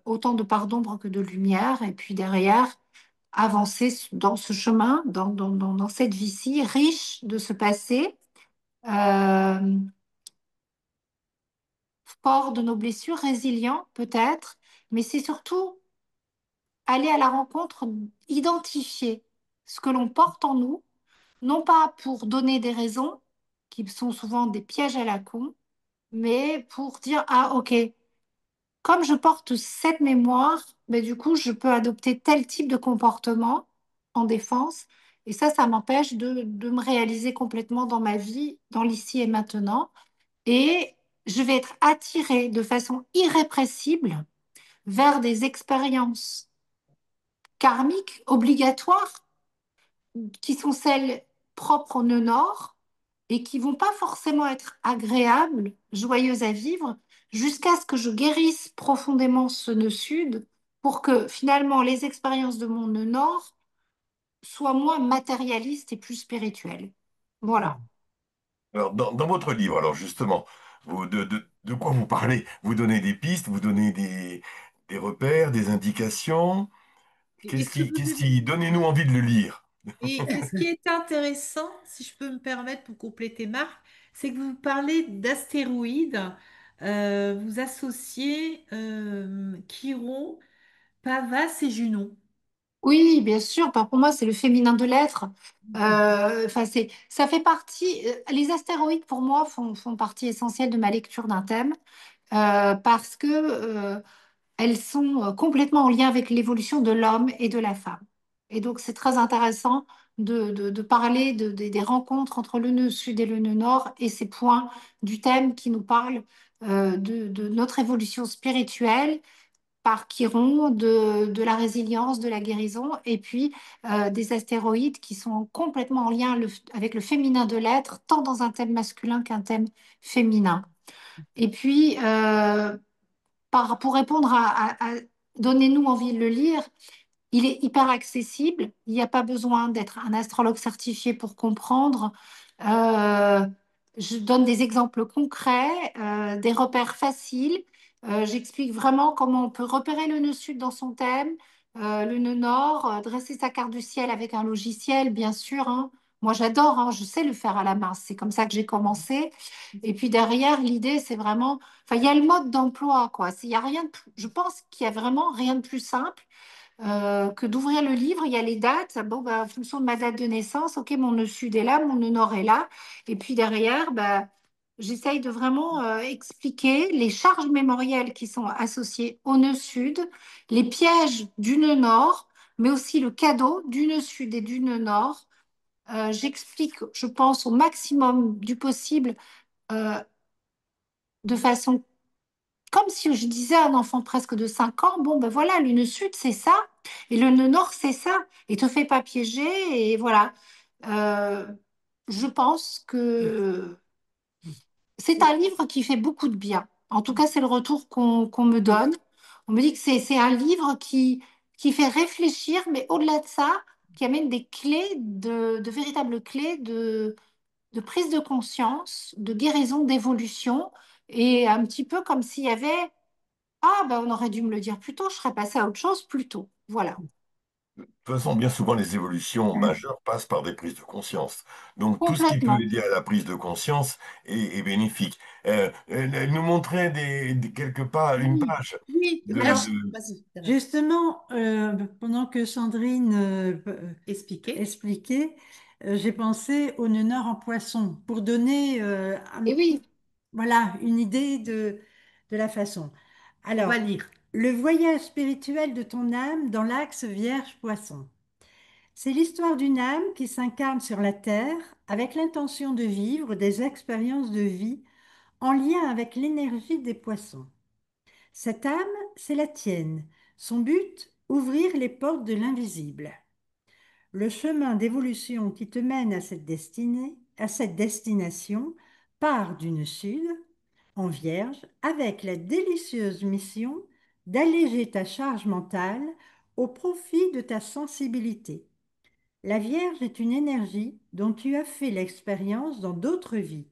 autant de parts d'ombre que de lumière, et puis derrière, avancer dans ce chemin, dans cette vie-ci, riche de ce passé, euh, fort de nos blessures, résilient peut-être, mais c'est surtout aller à la rencontre, identifier ce que l'on porte en nous, non pas pour donner des raisons, qui sont souvent des pièges à la con, mais pour dire, ah ok, comme je porte cette mémoire, mais du coup, je peux adopter tel type de comportement en défense. Et ça m'empêche de me réaliser complètement dans ma vie, dans l'ici et maintenant. Et je vais être attirée de façon irrépressible vers des expériences karmiques obligatoires qui sont celles propres au nœud nord et qui vont pas forcément être agréables, joyeuses à vivre, jusqu'à ce que je guérisse profondément ce nœud sud pour que finalement les expériences de mon nœud nord soient moins matérialistes et plus spirituelles. Voilà. Alors, dans votre livre, alors justement, de quoi vous parlez? Vous donnez des pistes, vous donnez des repères, des indications. Et ce que Donnez-nous envie de le lire. et ce qui est intéressant, si je peux me permettre pour compléter Marc, c'est que vous parlez d'astéroïdes, vous associez Chiron, Pavas et Junon. Oui, bien sûr. Bah, pour moi, c'est le féminin de l'être. Enfin, ça fait partie. Les astéroïdes, pour moi, font partie essentielle de ma lecture d'un thème parce que elles sont complètement en lien avec l'évolution de l'homme et de la femme. Et donc, c'est très intéressant de parler des rencontres entre le nœud sud et le nœud nord et ces points du thème qui nous parlent de notre évolution spirituelle par Chiron, de la résilience, de la guérison, et puis des astéroïdes qui sont complètement en lien avec le féminin de l'être, tant dans un thème masculin qu'un thème féminin. Et puis, pour répondre Donnez-nous envie de le lire, il est hyper accessible. Il n'y a pas besoin d'être un astrologue certifié pour comprendre. Euh, je donne des exemples concrets, des repères faciles. J'explique vraiment comment on peut repérer le nœud sud dans son thème, le nœud nord, dresser sa carte du ciel avec un logiciel, bien sûr, hein. Moi, j'adore, hein, je sais le faire à la main. C'est comme ça que j'ai commencé. Et puis derrière, l'idée, c'est vraiment, enfin, il y a le mode d'emploi, quoi. Il y a rien je pense qu'il y a vraiment rien de plus simple que d'ouvrir le livre, il y a les dates. Bon, bah, en fonction de ma date de naissance, ok, mon nœud sud est là, mon nœud nord est là. Et puis derrière, bah, j'essaye de vraiment expliquer les charges mémorielles qui sont associées au nœud sud, les pièges du nœud nord, mais aussi le cadeau du nœud sud et du nœud nord. J'explique, je pense, au maximum du possible euh, de façon comme si je disais à un enfant presque de 5 ans, bon ben voilà, le nœud sud c'est ça, et le nœud nord c'est ça, et te fais pas piéger, et voilà. Euh, je pense que c'est un livre qui fait beaucoup de bien. En tout cas, c'est le retour qu'on me donne. On me dit que c'est un livre qui fait réfléchir, mais au-delà de ça, qui amène des clés, de véritables clés de prise de conscience, de guérison, d'évolution, et un petit peu comme s'il y avait ah, ben on aurait dû me le dire plus tôt, je serais passée à autre chose plus tôt. Voilà. De toute façon, bien souvent, les évolutions majeures passent par des prises de conscience. Donc, tout ce qui peut Complètement. aider à la prise de conscience est bénéfique. Elle nous montrait quelque part une Oui, page Oui, alors vas-y, Thérèse. justement, pendant que Sandrine Expliquez. expliquait, j'ai pensé au nœud nord en poisson pour donner Et oui, voilà, une idée de la façon. On Alors, va lire. le voyage spirituel de ton âme dans l'axe Vierge-Poisson. C'est l'histoire d'une âme qui s'incarne sur la terre avec l'intention de vivre des expériences de vie en lien avec l'énergie des poissons. Cette âme, c'est la tienne. Son but, ouvrir les portes de l'invisible. Le chemin d'évolution qui te mène à cette destination, part du nœud sud, en vierge, avec la délicieuse mission d'alléger ta charge mentale au profit de ta sensibilité. La Vierge est une énergie dont tu as fait l'expérience dans d'autres vies.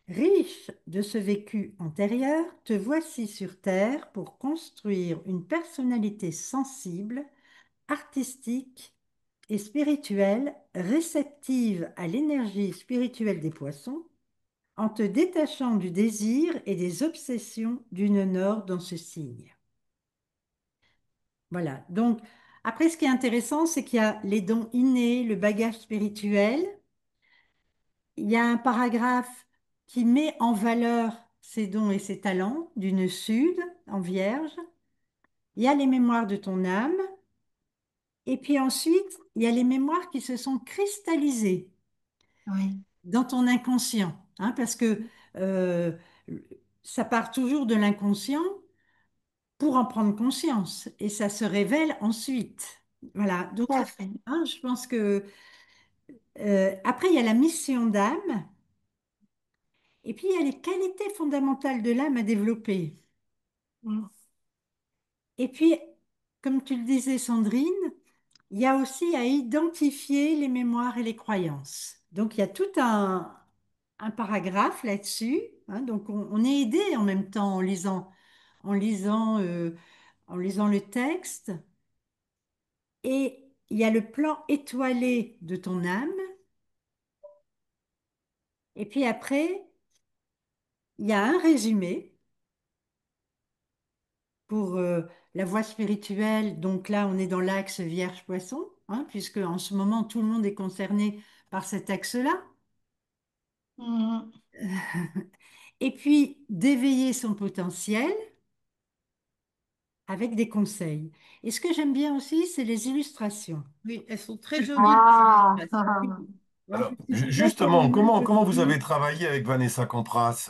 Riche de ce vécu antérieur, te voici sur Terre pour construire une personnalité sensible, artistique et spirituelle, réceptive à l'énergie spirituelle des poissons, en te détachant du désir et des obsessions du nœud nord dans ce signe. Voilà. Donc, après, ce qui est intéressant, c'est qu'il y a les dons innés, le bagage spirituel. Il y a un paragraphe qui met en valeur ses dons et ses talents du nœud sud en vierge. Il y a les mémoires de ton âme. Et puis ensuite, il y a les mémoires qui se sont cristallisées oui, dans ton inconscient, hein, parce que euh, ça part toujours de l'inconscient pour en prendre conscience et ça se révèle ensuite. Voilà, tout donc à fait. hein, je pense que après il y a la mission d'âme et puis il y a les qualités fondamentales de l'âme à développer. Mm. Et puis, comme tu le disais, Sandrine, il y a aussi à identifier les mémoires et les croyances. Donc il y a tout un paragraphe là-dessus, hein. Donc on est aidé en même temps en lisant, en lisant le texte. Et il y a le plan étoilé de ton âme. Et puis après, il y a un résumé pour la voie spirituelle. Donc là, on est dans l'axe Vierge-Poisson, hein, puisque en ce moment, tout le monde est concerné par cet axe-là. Mhm. Et puis, d'éveiller son potentiel avec des conseils. Et ce que j'aime bien aussi, c'est les illustrations. Oui, elles sont très jolies, les Ah, illustrations. Ouais, Alors, parce que c'est vrai qu'à justement, l'image comment vous avez d'aujourd'hui, travaillé avec Vanessa Campras?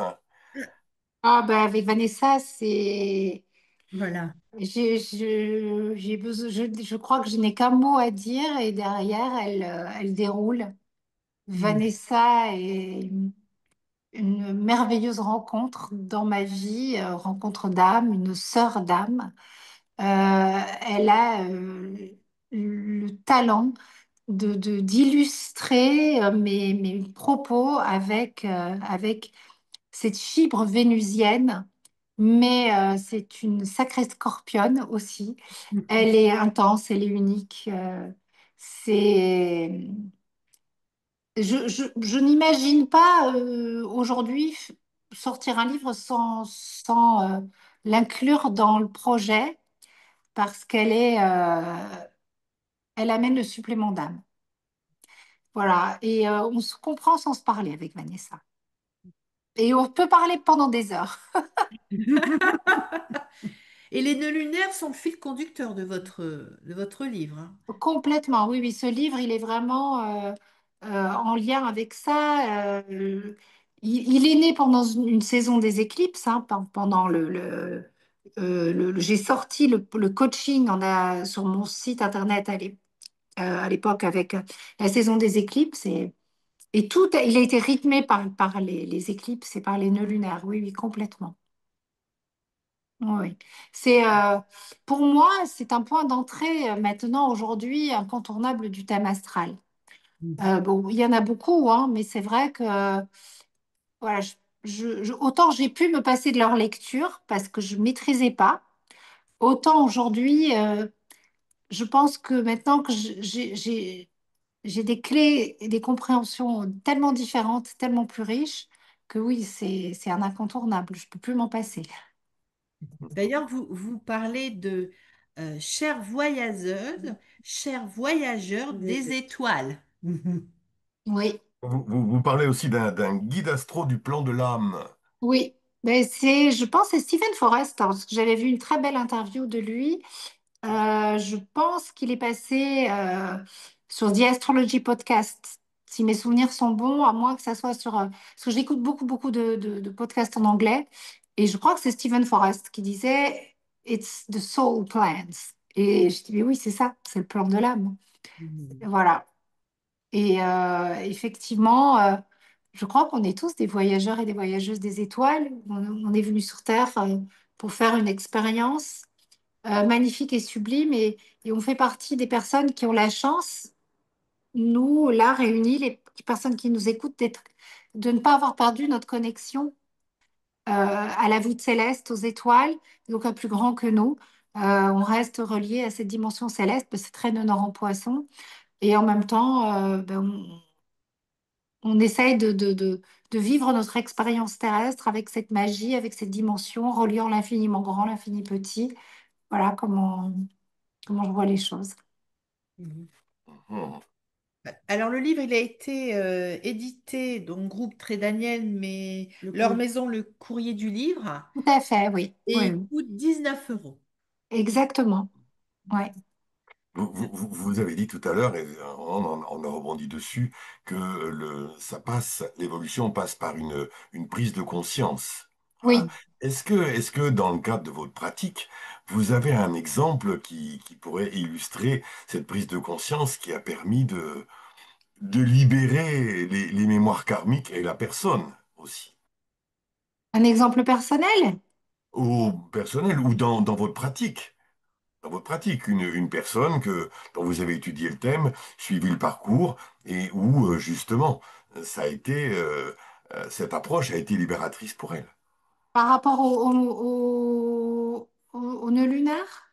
ah ben avec Vanessa, c'est voilà. j'ai besoin, je crois que je n'ai qu'un mot à dire et derrière elle déroule. Mm. Vanessa est une merveilleuse rencontre dans ma vie, rencontre d'âme, une sœur d'âme. Elle a le talent d'illustrer mes propos avec cette fibre vénusienne, mais c'est une sacrée scorpionne aussi. Elle est intense, elle est unique. C'est, je n'imagine pas aujourd'hui sortir un livre sans l'inclure dans le projet parce elle amène le supplément d'âme. Voilà, et on se comprend sans se parler avec Vanessa. Et on peut parler pendant des heures. Et les nœuds lunaires sont le fil conducteur de votre livre, hein. Complètement, oui, oui. Ce livre, il est vraiment en lien avec ça. Il est né pendant une saison des éclipses, hein, pendant j'ai sorti le coaching sur mon site internet à l'époque avec la saison des éclipses et tout, il a été rythmé par les éclipses et par les nœuds lunaires. Oui, oui, complètement. Oui, c'est pour moi, c'est un point d'entrée maintenant aujourd'hui incontournable du thème astral. Bon, il y en a beaucoup, hein, mais c'est vrai que voilà, autant j'ai pu me passer de leur lecture parce que je maîtrisais pas, autant aujourd'hui, je pense que maintenant que j'ai des clés et des compréhensions tellement différentes, tellement plus riches, que oui, c'est un incontournable. Je peux plus m'en passer. D'ailleurs, vous parlez de chère voyageuse, chers voyageurs des étoiles. Oui. Vous parlez aussi d'un guide astro du plan de l'âme. Oui, ben je pense, que c'est Stephen Forrest, hein, parce que j'avais vu une très belle interview de lui. Je pense qu'il est passé sur The Astrology Podcast, si mes souvenirs sont bons, à moins que ça soit sur... parce que j'écoute beaucoup, beaucoup de podcasts en anglais, et je crois que c'est Stephen Forrest qui disait It's the soul plans. Et je dis, mais oui, c'est ça, c'est le plan de l'âme. Voilà. Et effectivement, je crois qu'on est tous des voyageurs et des voyageuses des étoiles. On est venu sur Terre pour faire une expérience magnifique et sublime et on fait partie des personnes qui ont la chance, nous, là, réunis, les personnes qui nous écoutent, de ne pas avoir perdu notre connexion à la voûte céleste, aux étoiles, donc à plus grand que nous. On reste relié à cette dimension céleste, parce que c'est très nord en poisson. Et en même temps, on essaye de vivre notre expérience terrestre avec cette magie, avec cette dimension, reliant l'infiniment grand, l'infini petit. Voilà comment je vois les choses. Mhm. Hmm. Alors le livre, il a été édité, donc groupe Très Daniel, mais Le leur courrier. maison, le courrier du livre, Tout à fait, oui. et Oui, il oui. coûte 19 euros. Exactement. Ouais. Vous avez dit tout à l'heure, et on a rebondi dessus, que l'évolution passe par une prise de conscience. Hein. Oui. Est-ce que dans le cadre de votre pratique, vous avez un exemple qui pourrait illustrer cette prise de conscience qui a permis de libérer les mémoires karmiques et la personne aussi, Un exemple personnel? au personnel ou dans votre pratique? Dans votre pratique, une personne dont vous avez étudié le thème, suivi le parcours, et où justement, ça a été cette approche a été libératrice pour elle. Par rapport au nœud lunaire?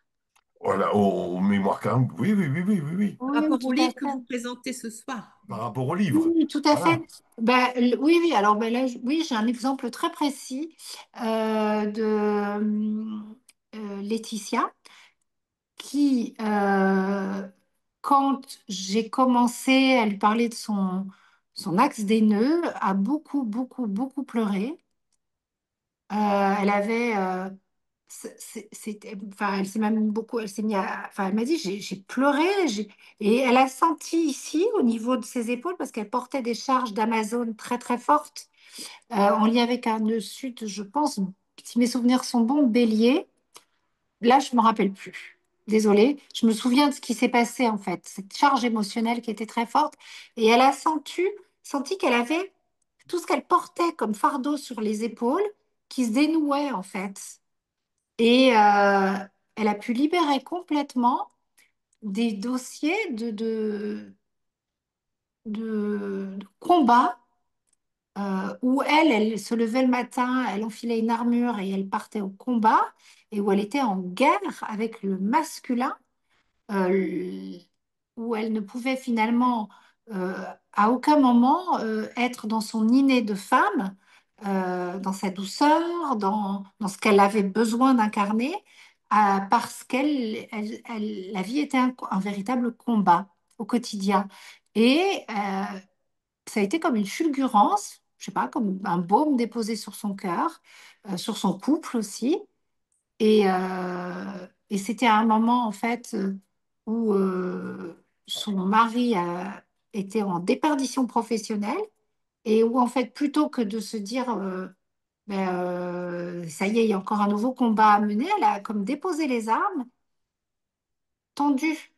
Voilà, aux mémoires karmiques, oui, oui, oui, oui, oui, oui. Par Oui, rapport tout au à livre que fait. vous présentez ce soir. Par rapport au livre. Oui, tout à fait. Voilà. Ben, oui, oui, alors ben là, oui, j'ai un exemple très précis de Laetitia qui, quand j'ai commencé à lui parler de son axe des nœuds, a beaucoup, beaucoup, beaucoup pleuré. Elle avait, enfin, elle s'est même beaucoup, elle s'est mis enfin, elle m'a dit, j'ai pleuré, et elle a senti ici, au niveau de ses épaules, parce qu'elle portait des charges d'Amazon très, très fortes, en lien avec un nœud sud, je pense, si mes souvenirs sont bons, bélier. Là, je me rappelle plus. Désolée, je me souviens de ce qui s'est passé, en fait, cette charge émotionnelle qui était très forte, et elle a senti qu'elle avait tout ce qu'elle portait comme fardeau sur les épaules qui se dénouait, en fait. Et elle a pu libérer complètement des dossiers de combat où elle se levait le matin, elle enfilait une armure et elle partait au combat, et où elle était en guerre avec le masculin, euh, où elle ne pouvait finalement euh, à aucun moment être dans son inné de femme, dans sa douceur, dans ce qu'elle avait besoin d'incarner, parce la vie était un véritable combat au quotidien. Et ça a été comme une fulgurance, je sais pas, comme un baume déposé sur son cœur, sur son couple aussi. Et c'était un moment, en fait, où son mari était en déperdition professionnelle, et où, en fait, plutôt que de se dire, ça y est, il y a encore un nouveau combat à mener, elle a comme déposé les armes, tendu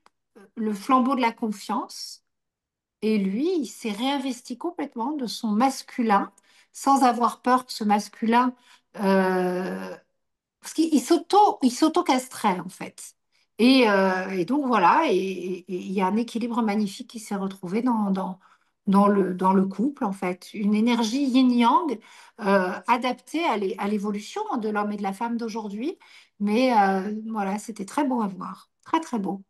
le flambeau de la confiance, et lui, il s'est réinvesti complètement de son masculin, sans avoir peur que ce masculin euh, parce qu'il s'auto-castrait, en fait. Et donc voilà, et il y a un équilibre magnifique qui s'est retrouvé dans le couple, en fait. Une énergie yin-yang adaptée à l'évolution de l'homme et de la femme d'aujourd'hui. Mais voilà, c'était très beau à voir, très très beau.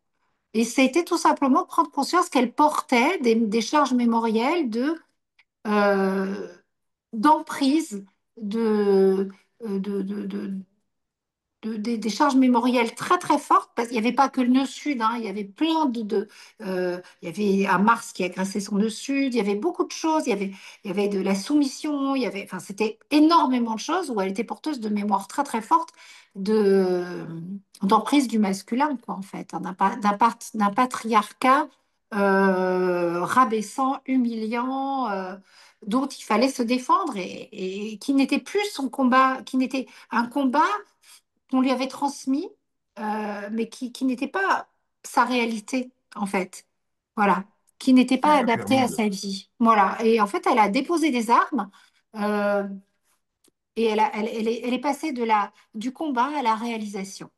Et c'était tout simplement prendre conscience qu'elle portait des charges mémorielles euh, d'emprise, de, des charges mémorielles très très fortes, parce qu'il n'y avait pas que le nœud sud, hein, il y avait plein il y avait un Mars qui agressait son nœud sud, il y avait beaucoup de choses, il y avait de la soumission, enfin, c'était énormément de choses où elle était porteuse de mémoire très très forte de, d'emprise du masculin, quoi, en fait, hein, d'un patriarcat rabaissant, humiliant, dont il fallait se défendre, et qui n'était plus son combat, qui n'était un combat qu'on lui avait transmis, mais qui n'était pas sa réalité, en fait. Voilà. Qui n'était Qui pas lui a adapté permis à de... sa vie. Voilà. Et en fait, elle a déposé des armes euh, et elle est passée du combat à la réalisation.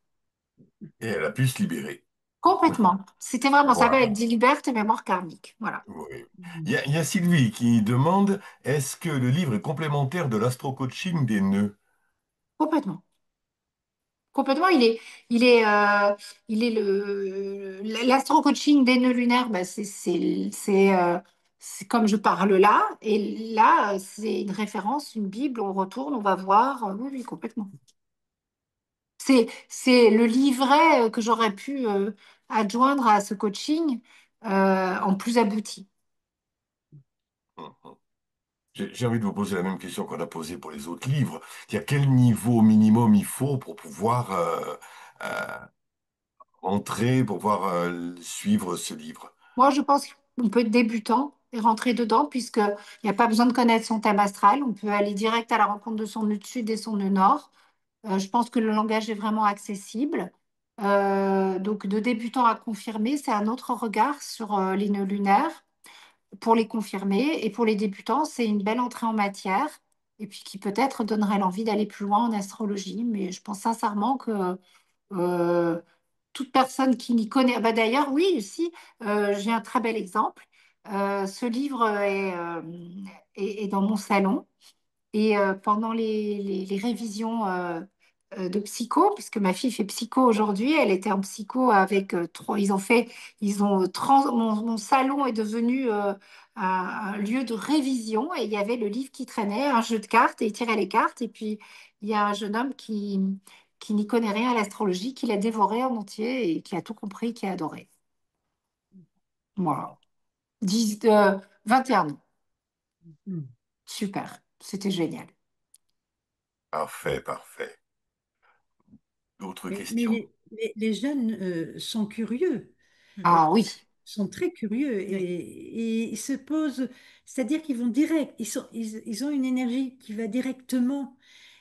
Et elle a pu se libérer. Complètement. C'était vraiment ça, Voilà. elle dit liberté, mémoire karmique. Voilà. Oui. Il y a Sylvie qui demande, est-ce que le livre est complémentaire de l'astro-coaching des nœuds? Complètement. Complètement, l'astro-coaching des nœuds lunaires, bah, c'est comme je parle là, et là, c'est une référence, une Bible, on retourne, on va voir, oui, oui, complètement. C'est le livret que j'aurais pu adjoindre à ce coaching en plus abouti. Mhm. J'ai envie de vous poser la même question qu'on a posée pour les autres livres. À quel niveau minimum il faut pour pouvoir euh, entrer, pour pouvoir suivre ce livre? Moi, je pense qu'on peut être débutant et rentrer dedans, puisqu'il n'y a pas besoin de connaître son thème astral, on peut aller direct à la rencontre de son nœud sud et son nœud nord. Je pense que le langage est vraiment accessible. Donc, de débutant à confirmé, c'est un autre regard sur les nœuds lunaires pour les confirmer. Et pour les débutants, c'est une belle entrée en matière. Et puis qui peut-être donnerait l'envie d'aller plus loin en astrologie. Mais je pense sincèrement que euh, toute personne qui n'y connaît... Bah, d'ailleurs, oui, aussi, j'ai un très bel exemple. Ce livre est dans mon salon. Et pendant les révisions de psycho, puisque ma fille fait psycho aujourd'hui, elle était en psycho avec trois. Ils ont mon salon est devenu un lieu de révision et il y avait le livre qui traînait, un jeu de cartes et il tirait les cartes. Et puis il y a un jeune homme qui n'y connaît rien à l'astrologie, qui l'a dévoré en entier et qui a tout compris, qui a adoré. Voilà. 21 ans. Mm. Super. C'était génial. Parfait, parfait. D'autres Mais questions? les jeunes sont curieux, Ah oui, sont très curieux et ils se posent, c'est-à-dire qu'ils vont direct, ils ont une énergie qui va directement,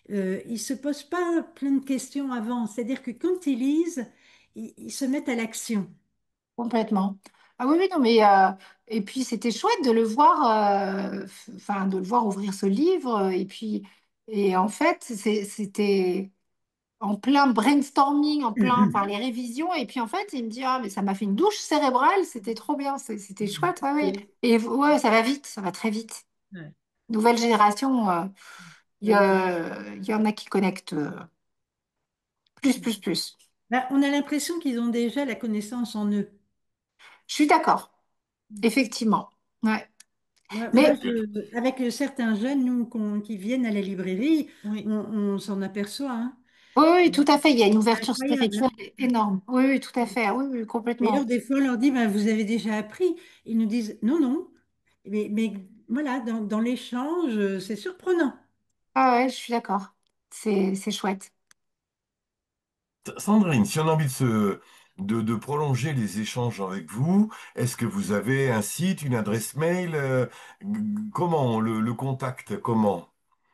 ils ne se posent pas plein de questions avant, c'est-à-dire que quand ils lisent, ils se mettent à l'action. complètement. Ah oui, oui, non, mais et puis c'était chouette de le voir, enfin de le voir ouvrir ce livre. Et puis et en fait, c'était en plein brainstorming, en plein, enfin les révisions. Et puis en fait, il me dit ah mais ça m'a fait une douche cérébrale, c'était trop bien, c'était chouette, ouais, ouais. Et- Et ouais, ça va vite, ça va très vite. ouais. Nouvelle génération, Ah oui. il y en a qui connectent plus, plus, plus. Bah, on a l'impression qu'ils ont déjà la connaissance en eux. Je suis d'accord, effectivement. Ouais. Moi, Mais avec certains jeunes, nous, qui viennent à la librairie, Oui. on s'en aperçoit, hein. oui, oui, tout à fait. Il y a une C'est ouverture incroyable, spirituelle hein. énorme. Oui, oui, tout à fait. Oui, oui, D'ailleurs, complètement. des fois, on leur dit, ben, vous avez déjà appris. Ils nous disent, non, non. Mais voilà, dans l'échange, c'est surprenant. Ah ouais, je suis d'accord. C'est chouette. Sandrine, si on a envie de prolonger les échanges avec vous, est-ce que vous avez un site, une adresse mail? Comment le contact? Comment?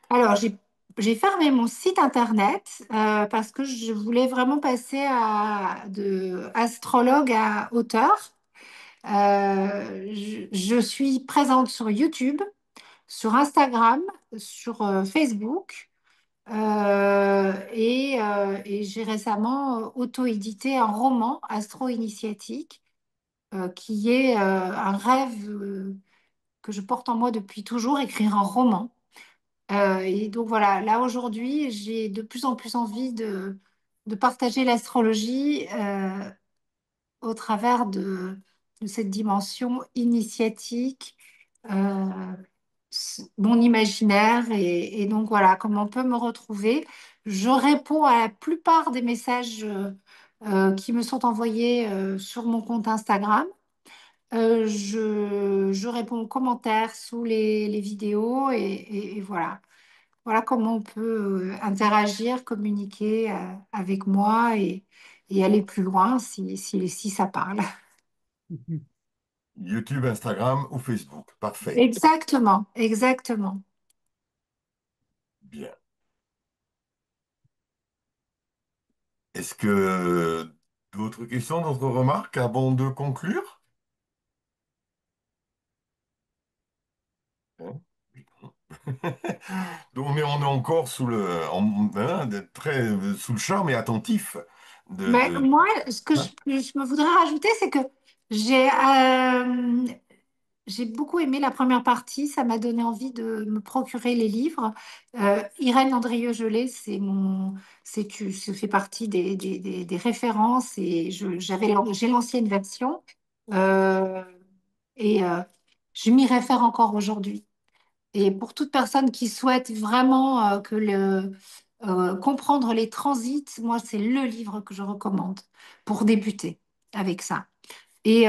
Alors, j'ai fermé mon site internet parce que je voulais vraiment passer de astrologue à auteur. Je suis présente sur YouTube, sur Instagram, sur Facebook. Et j'ai récemment auto-édité un roman astro-initiatique qui est un rêve que je porte en moi depuis toujours, écrire un roman. Et donc voilà, là aujourd'hui, j'ai de plus en plus envie de partager l'astrologie au travers de cette dimension initiatique, euh, mon imaginaire. Et donc voilà, comment on peut me retrouver. Je réponds à la plupart des messages qui me sont envoyés sur mon compte Instagram. Je réponds aux commentaires sous les vidéos et voilà. Voilà comment on peut interagir, communiquer avec moi et aller plus loin si ça parle. YouTube, Instagram ou Facebook? Parfait. Exactement, exactement. Bien. Est-ce que d'autres questions, d'autres remarques avant de conclure? Hein. Donc, mais on est encore très sous le charme et attentif Mais de... moi, ce que Hein. je me voudrais rajouter, c'est que j'ai beaucoup aimé la première partie. Ça m'a donné envie de me procurer les livres. Irène Andrieux-Gelé, ça fait partie des références et j'ai l'ancienne version. Euh, et je m'y réfère encore aujourd'hui. Et pour toute personne qui souhaite vraiment comprendre les transits, moi, c'est le livre que je recommande pour débuter avec ça. Et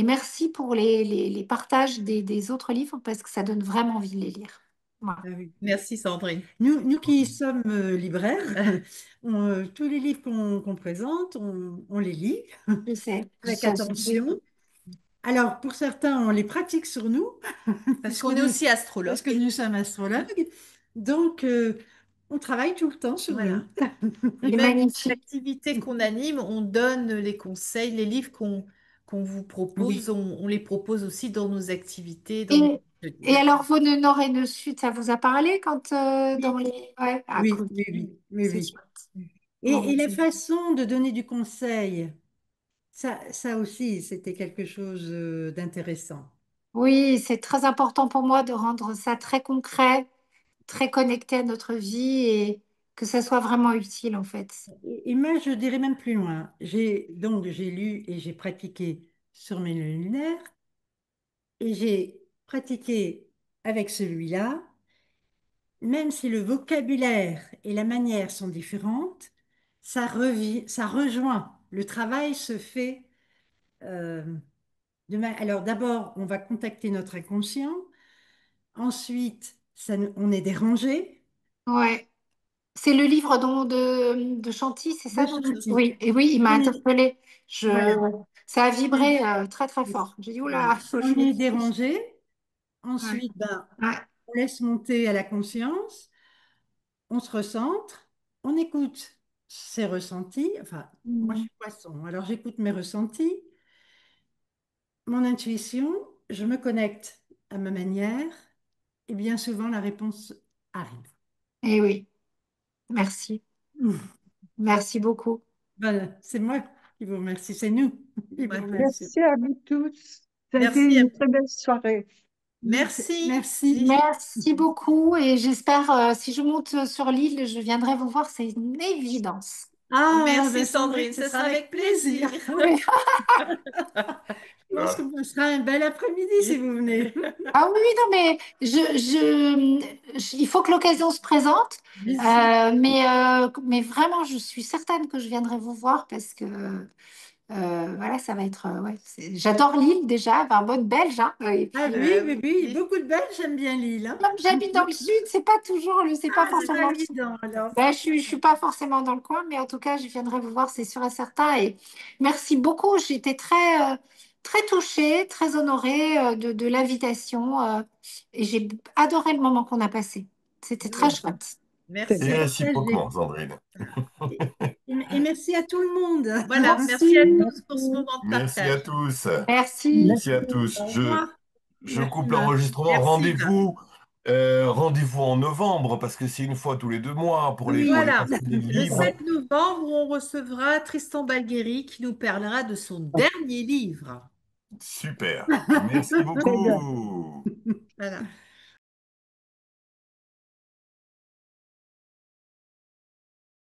merci pour les partages des autres livres parce que ça donne vraiment envie de les lire. Voilà, Ah oui. Merci Sandrine. Nous qui sommes libraires, tous les livres qu'on présente, on les lit je sais. avec attention. Alors, pour certains, on les pratique sur nous, Parce puisque qu'on est nous, aussi astrologue. parce que nous sommes astrologues. Donc, on travaille tout le temps sur nous. Voilà. Et C'est même magnifique. l'activité qu'on anime, on donne les conseils, les livres qu'on vous propose, Oui, on les propose aussi dans nos activités, dans nos Et, et ateliers. alors, vos nœuds nord et nœuds sud, ça vous a parlé quand dans oui, les... Ouais, ah, oui, cool. oui, oui, oui, C'est oui. chouette. Bon, Et la façon de donner du conseil, ça aussi, c'était quelque chose d'intéressant. Oui, c'est très important pour moi de rendre ça très concret, très connecté à notre vie et que ça soit vraiment utile en fait. Et moi, je dirais même plus loin. J'ai lu et j'ai pratiqué sur mes lunaires et j'ai pratiqué avec celui-là, même si le vocabulaire et la manière sont différentes, ça rejoint. Le travail se fait. euh, alors d'abord, on va contacter notre inconscient. Ensuite, on est dérangé Ouais. C'est le livre de Chanty, c'est de ça Chantilly. Oui, et oui, il m'a On est, interpellée. voilà. Ça a vibré très très fort. J'ai dit, Voilà. oula, faut que On je est m'excuse. dérangé. Ouais. Ensuite, ben, Ouais. on laisse monter à la conscience. On se recentre. On écoute ses ressentis. Enfin, moi, je Mhm. suis poisson. Alors, j'écoute mes ressentis, mon intuition. Je me connecte à ma manière. Et bien souvent, la réponse arrive. Et oui, merci. Merci beaucoup. Voilà, c'est moi qui vous remercie. C'est nous qui vous Ouais. remercions. Merci à vous tous. Ça a été Merci, une très belle soirée. merci. Merci. Merci beaucoup et j'espère, si je monte sur l'île, je viendrai vous voir, c'est une évidence. Ah, Merci ben Sandrine, Sandrine, ce ce sera sera avec avec plaisir. plaisir. Oui. Je pense qu'on passera un bel après-midi si vous venez. Ah oui, oui, non, mais il faut que l'occasion se présente. Bien sûr. Mais vraiment, je suis certaine que je viendrai vous voir parce que voilà, ça va être. Ouais, j'adore l'île déjà, enfin, bonne belge, hein, et Ah puis, oui, oui, oui, Oui. beaucoup de Belges aiment bien Lille, hein. comme j'habite dans le sud, c'est pas toujours, c'est pas Ah, c'est pas forcément. évident, alors. Ben, je suis pas forcément dans le coin, mais en tout cas, je viendrai vous voir, c'est sûr et certain. Et merci beaucoup. J'étais très touchée, très honorée de l'invitation et j'ai adoré le moment qu'on a passé. C'était très Voilà. chouette. C'est Et Merci. bien. réciproquement, Partagez. Sandrine. Et merci à tout le monde. Voilà, merci à Merci. tous pour ce Merci. moment de Merci à partage. tous. Merci. Merci à Merci. tous. Au revoir. Je Merci, coupe Marc. l'enregistrement. Merci. Rendez-vous en novembre parce que c'est une fois tous les 2 mois pour les Oui, Voilà, passionnés de le livres. 7 novembre, où on recevra Tristan Balguéry qui nous parlera de son dernier livre. Super. Merci Très bien. beaucoup. Voilà.